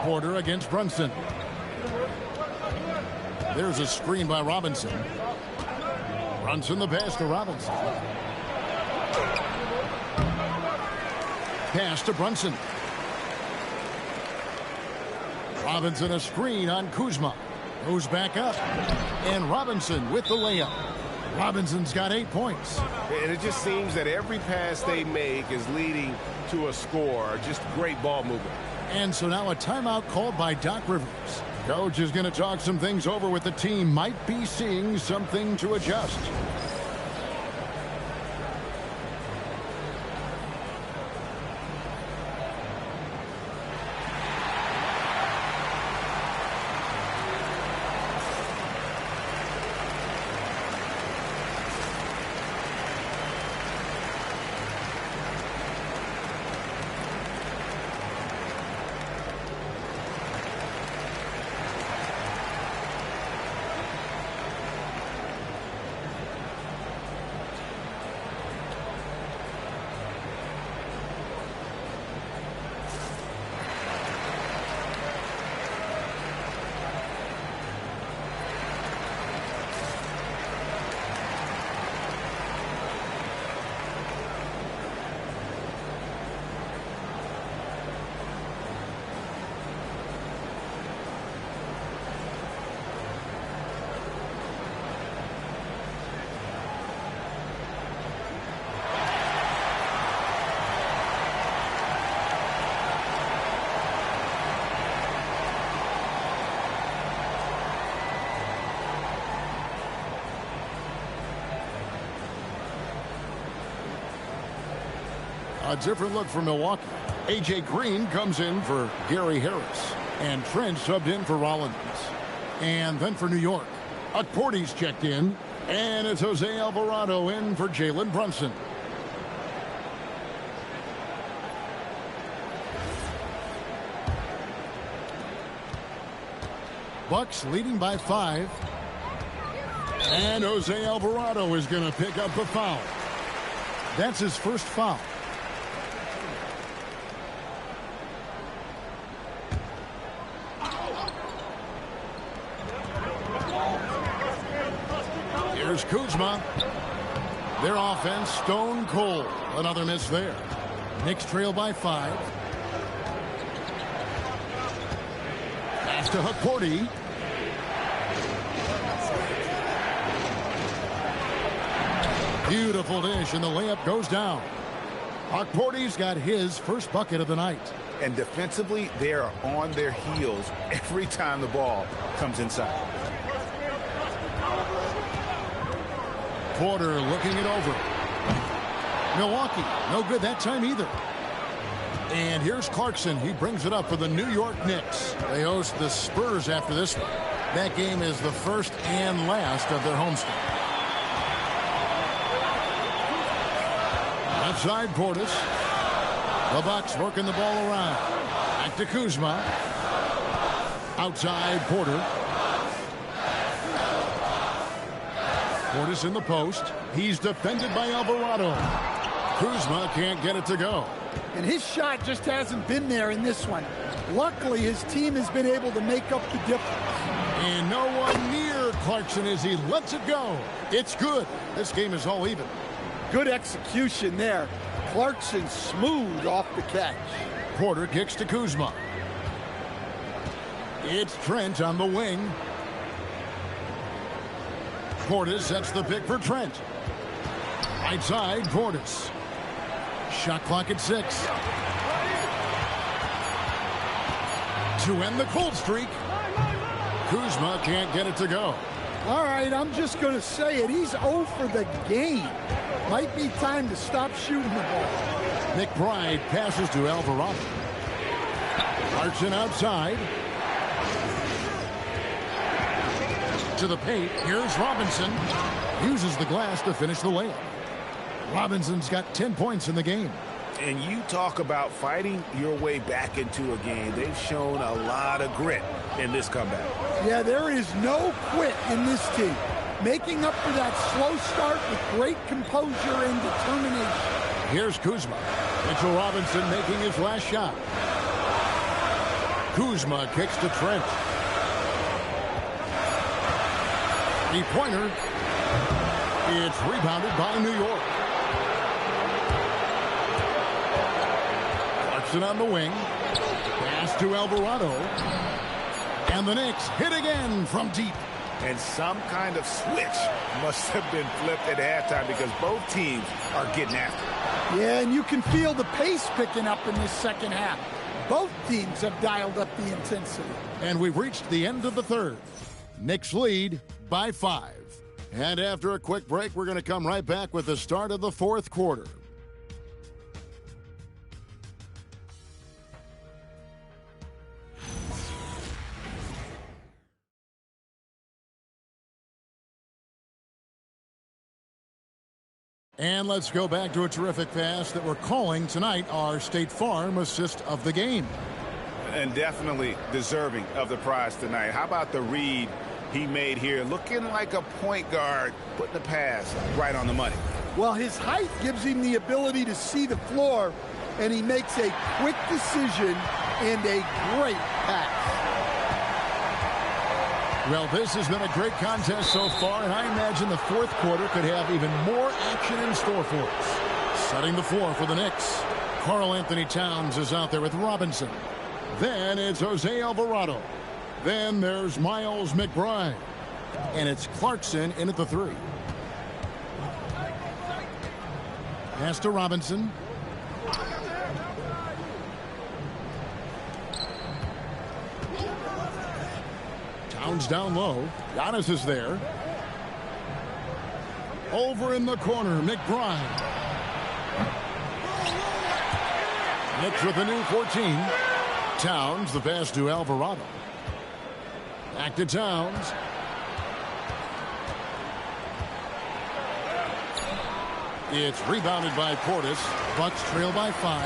Porter against Brunson. There's a screen by Robinson. Brunson the pass to Robinson. Pass to Brunson. Robinson a screen on Kuzma. Goes back up. And Robinson with the layup. Robinson's got 8 points. And it just seems that every pass they make is leading to a score. Just great ball movement. And so now a timeout called by Doc Rivers. Coach is going to talk some things over with the team. Might be seeing something to adjust. A different look for Milwaukee. A.J. Green comes in for Gary Harris. And Trent subbed in for Rollins. And then for New York, Porty's checked in. And it's Jose Alvarado in for Jalen Brunson. Bucks leading by 5. And Jose Alvarado is going to pick up the foul. That's his first foul. Here's Kuzma. Their offense stone cold. Another miss there. Knicks trail by 5. Pass to Porty. Beautiful dish, and the layup goes down. Porty's got his first bucket of the night. And defensively, they are on their heels every time the ball comes inside. Porter looking it over. Milwaukee, no good that time either. And here's Clarkson. He brings it up for the New York Knicks. They host the Spurs after this one. That game is the first and last of their homestand. Left side, Portis. The Bucks working the ball around. Back to Kuzma. Outside, Porter. Portis in the post. He's defended by Alvarado. Kuzma can't get it to go. And his shot just hasn't been there in this one. Luckily, his team has been able to make up the difference. And no one near Clarkson as he lets it go. It's good. This game is all even. Good execution there. Clarkson smooth off the catch. Porter kicks to Kuzma. It's Trent on the wing. Portis sets the pick for Trent. Right side, Portis. Shot clock at 6. To end the cold streak. Kuzma can't get it to go. All right, I'm just going to say it. He's 0 for the game. Might be time to stop shooting the ball. McBride passes to Alvarado. Clarkson outside. To the paint. Here's Robinson. Uses the glass to finish the layup. Robinson's got 10 points in the game. And you talk about fighting your way back into a game. They've shown a lot of grit in this comeback. Yeah, there is no quit in this team. Making up for that slow start with great composure and determination. Here's Kuzma. Mitchell Robinson making his last shot. Kuzma kicks to Trent. Three-pointer. It's rebounded by New York. Clarkson on the wing. Pass to Alvarado. And the Knicks hit again from deep. And some kind of switch must have been flipped at halftime because both teams are getting after it. Yeah, and you can feel the pace picking up in this second half. Both teams have dialed up the intensity. And we've reached the end of the third. Knicks lead by 5. And after a quick break, we're going to come right back with the start of the fourth quarter. And let's go back to a terrific pass that we're calling tonight our State Farm assist of the game. And definitely deserving of the prize tonight. How about the read he made here? Looking like a point guard, putting the pass right on the money. Well, his height gives him the ability to see the floor, and he makes a quick decision and a great pass. Well, this has been a great contest so far, and I imagine the fourth quarter could have even more action in store for us. Setting the floor for the Knicks. Karl Anthony Towns is out there with Robinson. Then it's Jose Alvarado. Then there's Miles McBride. And it's Clarkson in at the 3. Pass to Robinson. Towns down low. Giannis is there. Over in the corner, McBride. Knicks with a new 14. Towns, the pass to Alvarado. Back to Towns. It's rebounded by Portis. Bucks trail by 5.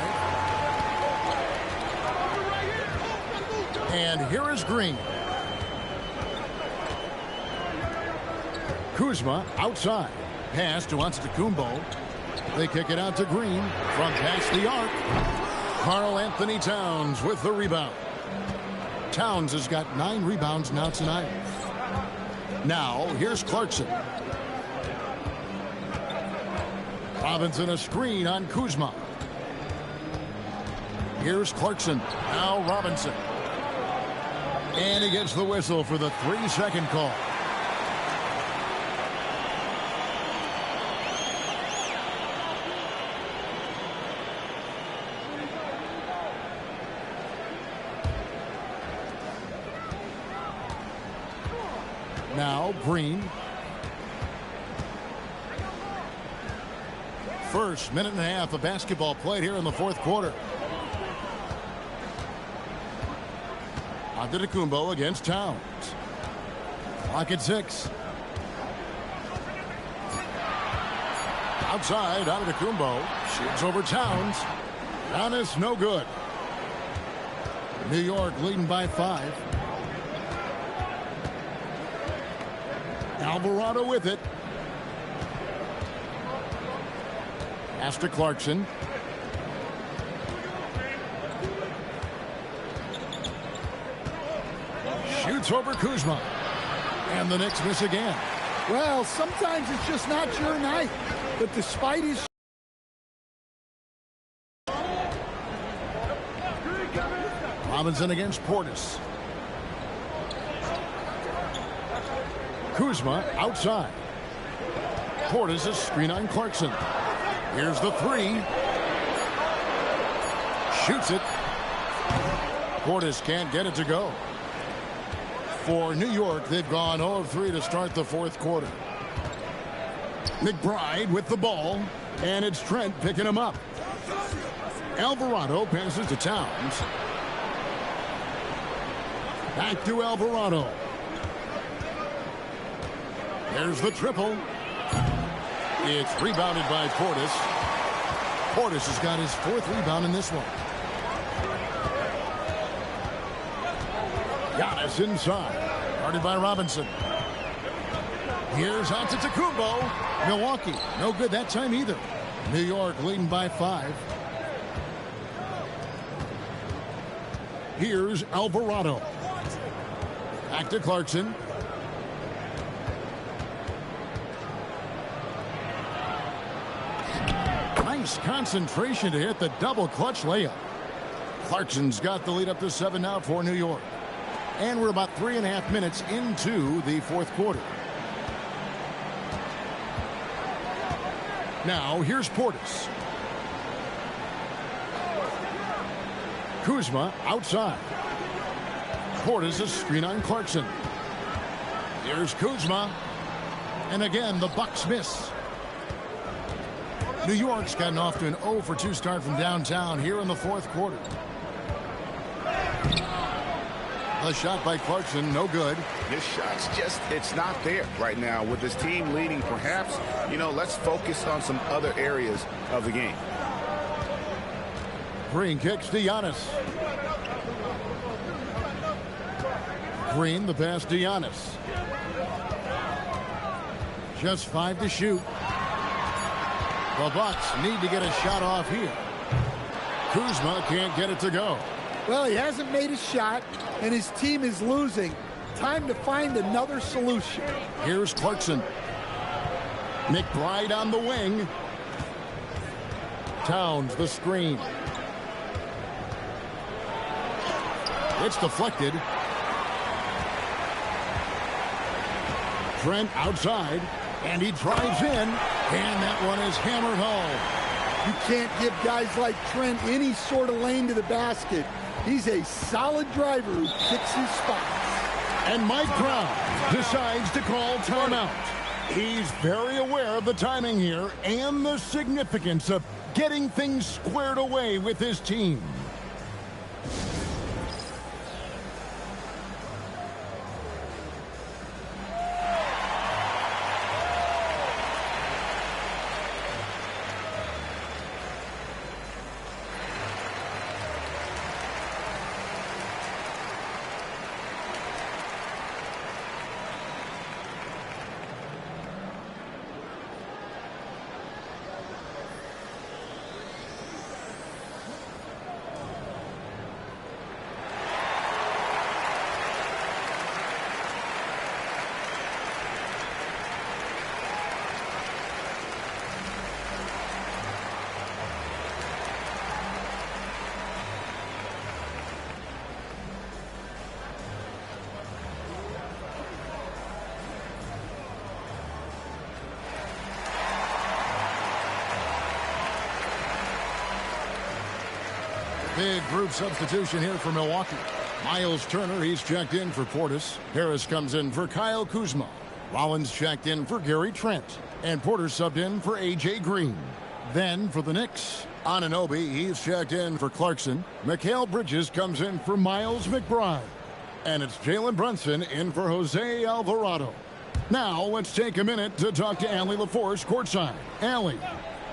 And here is Green. Kuzma outside. Pass to Antetokounmpo. They kick it out to Green from past the arc. Karl Anthony Towns with the rebound. Towns has got 9 rebounds now tonight. Now, here's Clarkson. Robinson a screen on Kuzma. Here's Clarkson. Now Robinson. And he gets the whistle for the 3-second call. Now Green. First minute and a half of basketball played here in the fourth quarter. Antetokounmpo against Towns. Clock at 6. Outside, Antetokounmpo shoots over Towns. Giannis no good. New York leading by 5. Alvarado with it. Pass to Clarkson. Shoots over Kuzma. And the Knicks miss again. Well, sometimes it's just not your night. But despite his... Robinson against Portis. Kuzma outside. Portis is screen on Clarkson. Here's the 3. Shoots it. Portis can't get it to go. For New York, they've gone 0 of 3 to start the fourth quarter. McBride with the ball, and it's Trent picking him up. Alvarado passes to Towns. Back to Alvarado. There's the triple. It's rebounded by Portis. Portis has got his 4th rebound in this one. Giannis inside. Guarded by Robinson. Here's Antetokounmpo. Milwaukee, no good that time either. New York leading by 5. Here's Alvarado. Back to Clarkson. Nice concentration to hit the double clutch layup. Clarkson's got the lead up to 7 now for New York. And we're about 3.5 minutes into the fourth quarter. Now here's Portis. Kuzma outside. Portis a screen on Clarkson. Here's Kuzma. And again, the Bucks miss. New York's gotten off to an 0 for 2 start from downtown here in the fourth quarter. A shot by Clarkson, no good. His shot's just, it's not there right now. With his team leading, perhaps, let's focus on some other areas of the game. Green kicks to Giannis. Green, the pass to Giannis. Just 5 to shoot. The Bucks need to get a shot off here. Kuzma can't get it to go. Well, he hasn't made a shot, and his team is losing. Time to find another solution. Here's Clarkson. McBride on the wing. Towns the screen. It's deflected. Trent outside, and he drives in, and that one is hammered home. You can't give guys like Trent any sort of lane to the basket. He's a solid driver who picks his spots. And Mike Brown decides to call timeout. He's very aware of the timing here and the significance of getting things squared away with his team. Big group substitution here for Milwaukee. Miles Turner, he's checked in for Portis. Harris comes in for Kyle Kuzma. Rollins checked in for Gary Trent. And Porter subbed in for A.J. Green. Then for the Knicks, Anunoby, he's checked in for Clarkson. Mikal Bridges comes in for Miles McBride. And it's Jalen Brunson in for Jose Alvarado. Now let's take a minute to talk to Allie LaForce courtside. Allie.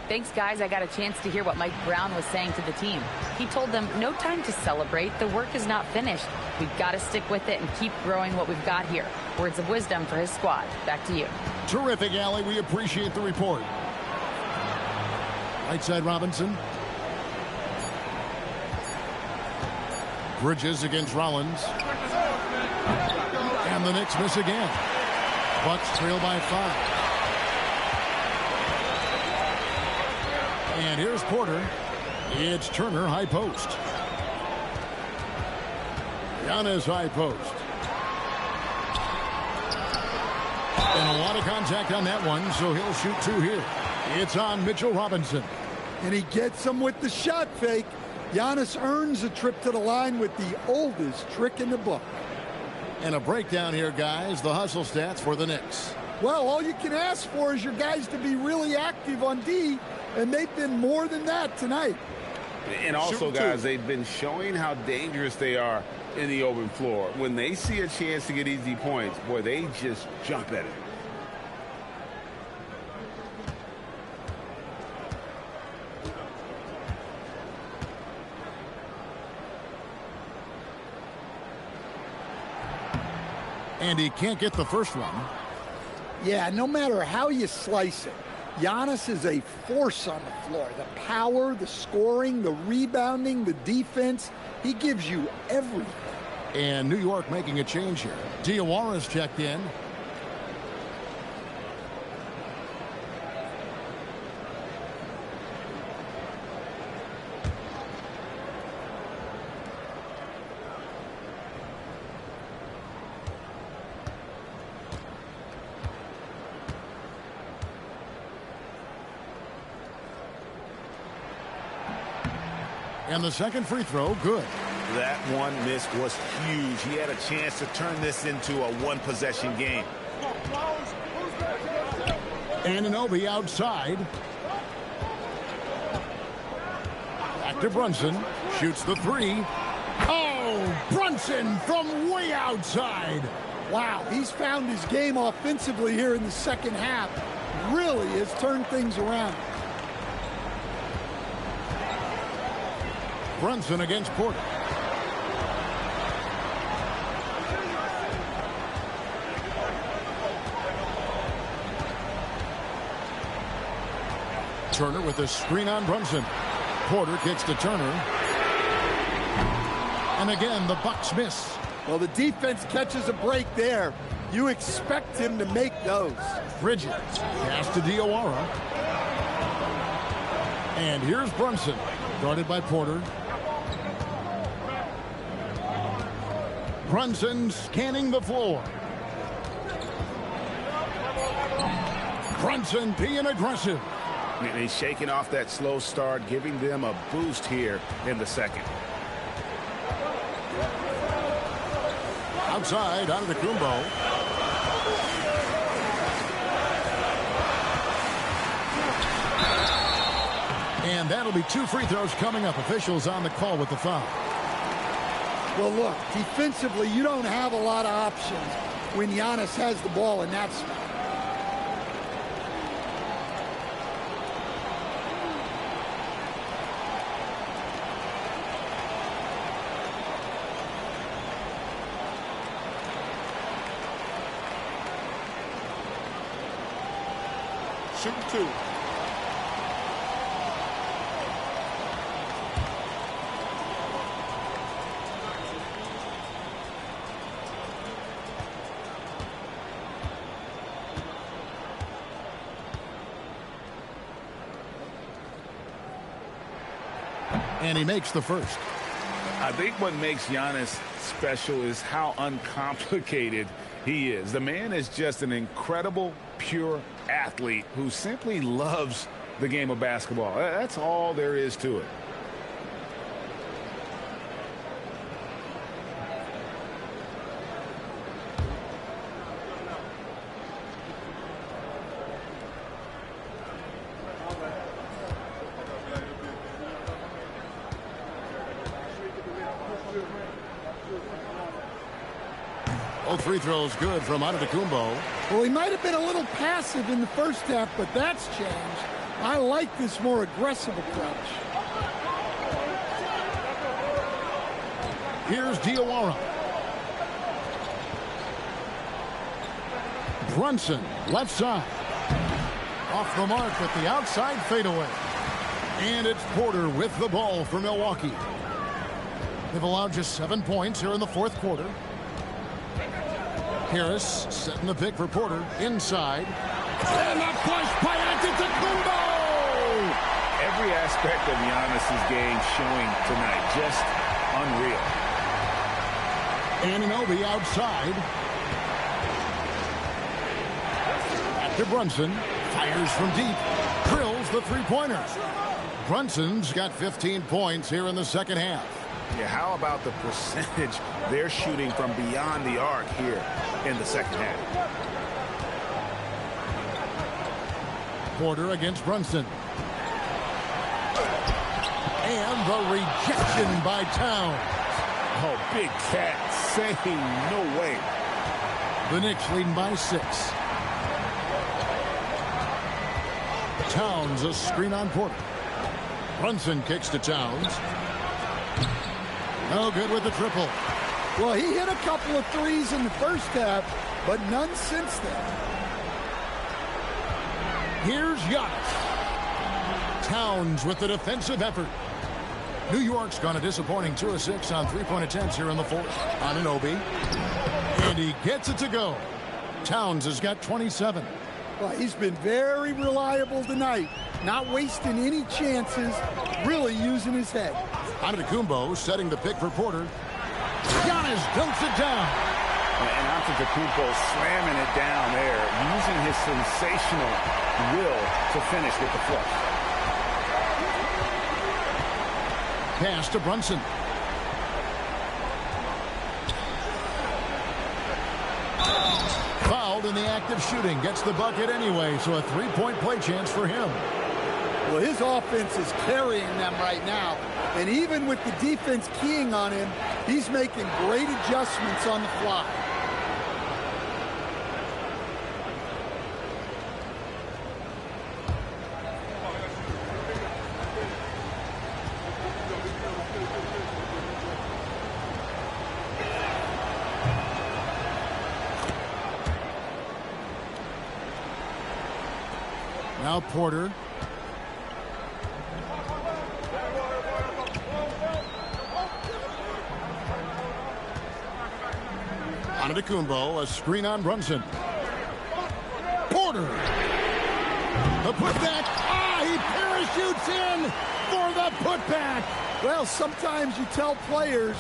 Thanks, guys. I got a chance to hear what Mike Brown was saying to the team. He told them, no time to celebrate. The work is not finished. We've got to stick with it and keep growing what we've got here. Words of wisdom for his squad. Back to you. Terrific, Allie. We appreciate the report. Right side Robinson. Bridges against Rollins. And the Knicks miss again. Bucks trail by 5. And here's Porter. It's Turner, high post. Giannis, high post. And a lot of contact on that one, so he'll shoot 2 here. It's on Mitchell Robinson. And he gets him with the shot fake. Giannis earns a trip to the line with the oldest trick in the book. And a breakdown here, guys. The hustle stats for the Knicks. Well, all you can ask for is your guys to be really active on D, and they've been more than that tonight. And also, guys, they've been showing how dangerous they are in the open floor. When they see a chance to get easy points, boy, they just jump at it. And he can't get the first one. Yeah, no matter how you slice it, Giannis is a force on the floor. The power, the scoring, the rebounding, the defense, he gives you everything. And New York making a change here. Diawara's checked in. And the second free throw, good. That one miss was huge. He had a chance to turn this into a one-possession game. Anunoby outside. Back to Brunson. Shoots the 3. Oh, Brunson from way outside. Wow, he's found his game offensively here in the second half. Really has turned things around. Brunson against Porter. Turner with a screen on Brunson. Porter kicks to Turner. And again, the Bucks miss. Well, the defense catches a break there. You expect him to make those. Bridges. Pass to Diawara. And here's Brunson. Guarded by Porter. Brunson scanning the floor. Brunson being aggressive. And he's shaking off that slow start, giving them a boost here in the second. Outside, out of the Kumbo. And that'll be 2 free throws coming up. Officials on the call with the foul. Well, look, defensively, you don't have a lot of options when Giannis has the ball in that spot. Shooting 2. And he makes the first. I think what makes Giannis special is how uncomplicated he is. The man is just an incredible, pure athlete who simply loves the game of basketball. That's all there is to it. Both free throws good from Antetokounmpo. Well, he might have been a little passive in the first half, but that's changed. I like this more aggressive approach. Here's Diawara. Brunson, left side. Off the mark with the outside fadeaway. And it's Porter with the ball for Milwaukee. They've allowed just 7 points here in the fourth quarter. Harris setting the pick for Porter inside. And a push by Antetokounmpo! Every aspect of Giannis's game showing tonight. Just unreal. Anunoby outside. After Brunson. Fires from deep. Drills the three-pointer. Brunson's got 15 points here in the second half. Yeah, how about the percentage they're shooting from beyond the arc here in the second half? Porter against Brunson. And the rejection by Towns. Oh, Big Cat saying no way. The Knicks leading by 6. Towns a screen on Porter. Brunson kicks to Towns. No good with the triple. Well, he hit a couple of threes in the first half, but none since then. Here's Giannis. Towns with the defensive effort. New York's gone a disappointing 2 of 6 on three-point attempts here in the fourth. Anunoby. And he gets it to go. Towns has got 27. Well, he's been very reliable tonight. Not wasting any chances, really using his head. Antetokounmpo setting the pick for Porter. Giannis dunks it down. And Antetokounmpo slamming it down there, using his sensational will to finish with the flush. Pass to Brunson. Fouled in the act of shooting. Gets the bucket anyway, so a three-point play chance for him. Well, his offense is carrying them right now. And even with the defense keying on him, he's making great adjustments on the fly. Now Porter. Antetokounmpo, a screen on Brunson. Porter. The putback. He parachutes in for the putback. Well, sometimes you tell players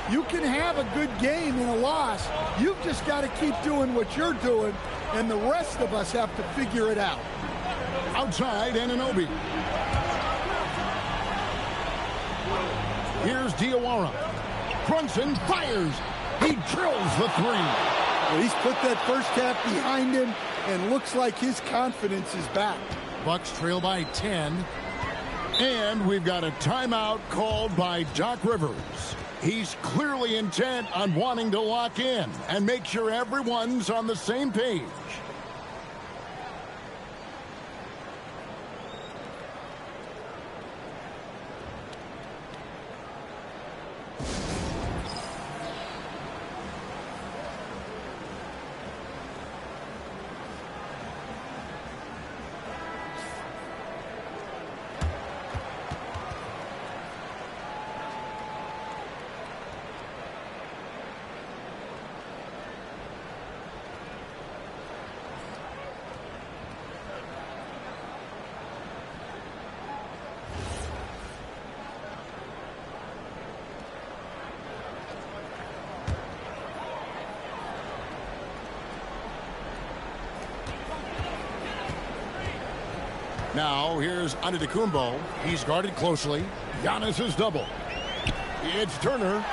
you can have a good game in a loss. You've just got to keep doing what you're doing, and the rest of us have to figure it out. Outside, Anunoby. Here's Diawara. Brunson fires. He drills the three. Well, he's put that first half behind him and looks like his confidence is back. Bucks trail by 10. And we've got a timeout called by Doc Rivers. He's clearly intent on wanting to lock in and make sure everyone's on the same page. Now, here's Antetokounmpo. He's guarded closely. Giannis is double. It's Turner.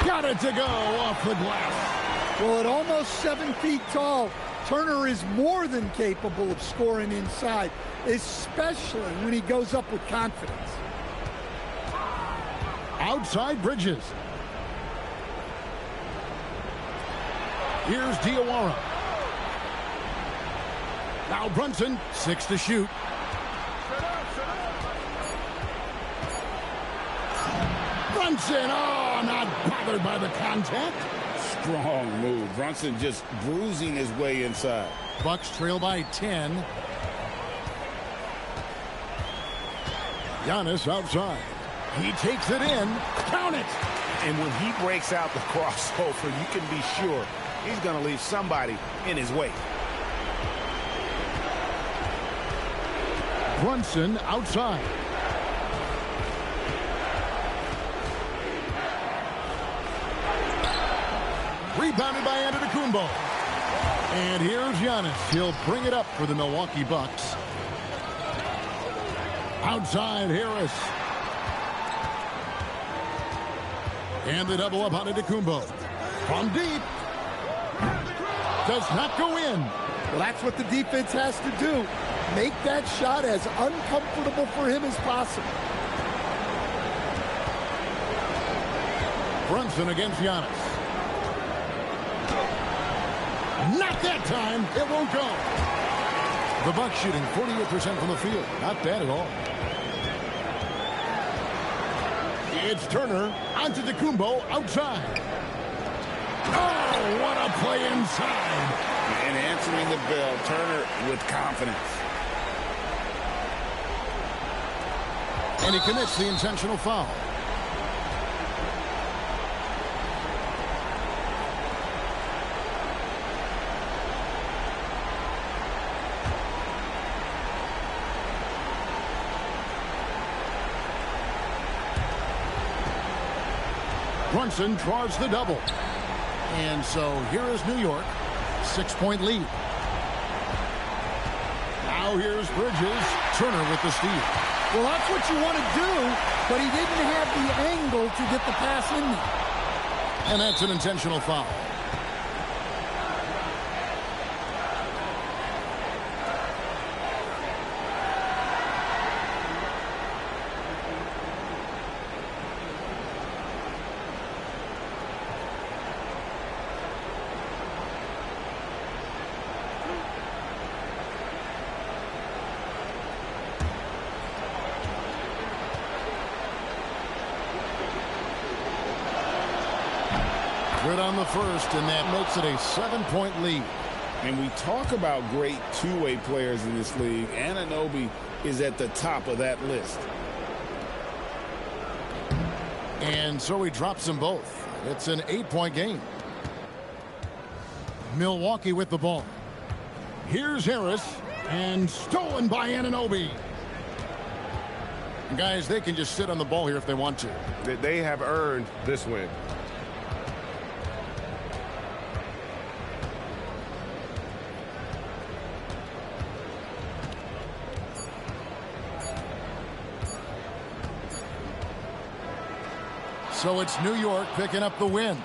Got it to go off the glass. Well, at almost 7 feet tall, Turner is more than capable of scoring inside, especially when he goes up with confidence. Outside Bridges. Here's Diawara. Now Brunson, 6 to shoot. Brunson, oh, not bothered by the contact. Strong move. Brunson just bruising his way inside. Bucks trail by 10. Giannis outside. He takes it in. Count it. And when he breaks out the crossover, you can be sure he's going to leave somebody in his way. Brunson outside. Rebounded by Antetokounmpo. And here's Giannis. He'll bring it up for the Milwaukee Bucks. Outside Harris. And the double up on Antetokounmpo. From deep. Does not go in. Well, that's what the defense has to do. Make that shot as uncomfortable for him as possible. Brunson against Giannis. Not that time. It won't go. The Bucks shooting 48% from the field. Not bad at all. It's Turner onto Antetokounmpo outside. Oh, what a play inside. And answering the bell, Turner with confidence. And he commits the intentional foul. Brunson draws the double. And so here is New York. 6-point lead. Now here's Bridges. Turner with the steal. Well, that's what you want to do, but he didn't have the angle to get the pass in there. And that's an intentional foul. Good on the first, and that makes it a 7-point lead. And we talk about great two-way players in this league. Anunoby is at the top of that list. And so he drops them both. It's an 8-point game. Milwaukee with the ball. Here's Harris, and stolen by Anunoby. Guys, they can just sit on the ball here if they want to. They have earned this win. So it's New York picking up the win.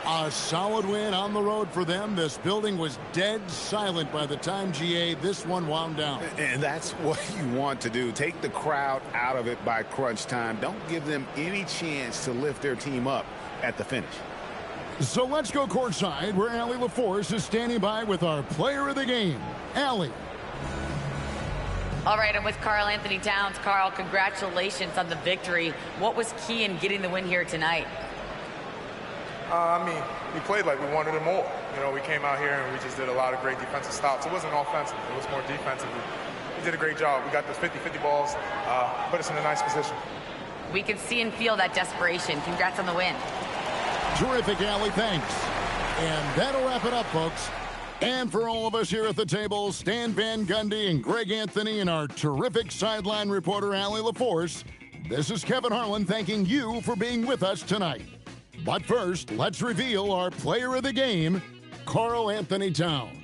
A solid win on the road for them. This building was dead silent by the time, GA, this one wound down. And that's what you want to do. Take the crowd out of it by crunch time. Don't give them any chance to lift their team up at the finish. So let's go courtside where Allie LaForce is standing by with our player of the game. Allie. All right, I'm with Karl Anthony Towns. Karl, congratulations on the victory. What was key in getting the win here tonight? I mean, we played like we wanted it more. You know, we came out here and we just did a lot of great defensive stops. It wasn't offensive. It was more defensive. We did a great job. We got the 50-50 balls, put us in a nice position. We can see and feel that desperation. Congrats on the win. Terrific, Allie. Thanks. And that'll wrap it up, folks. And for all of us here at the table, Stan Van Gundy and Greg Anthony and our terrific sideline reporter, Allie LaForce, this is Kevin Harlan thanking you for being with us tonight. But first, let's reveal our player of the game, Karl Anthony Towns.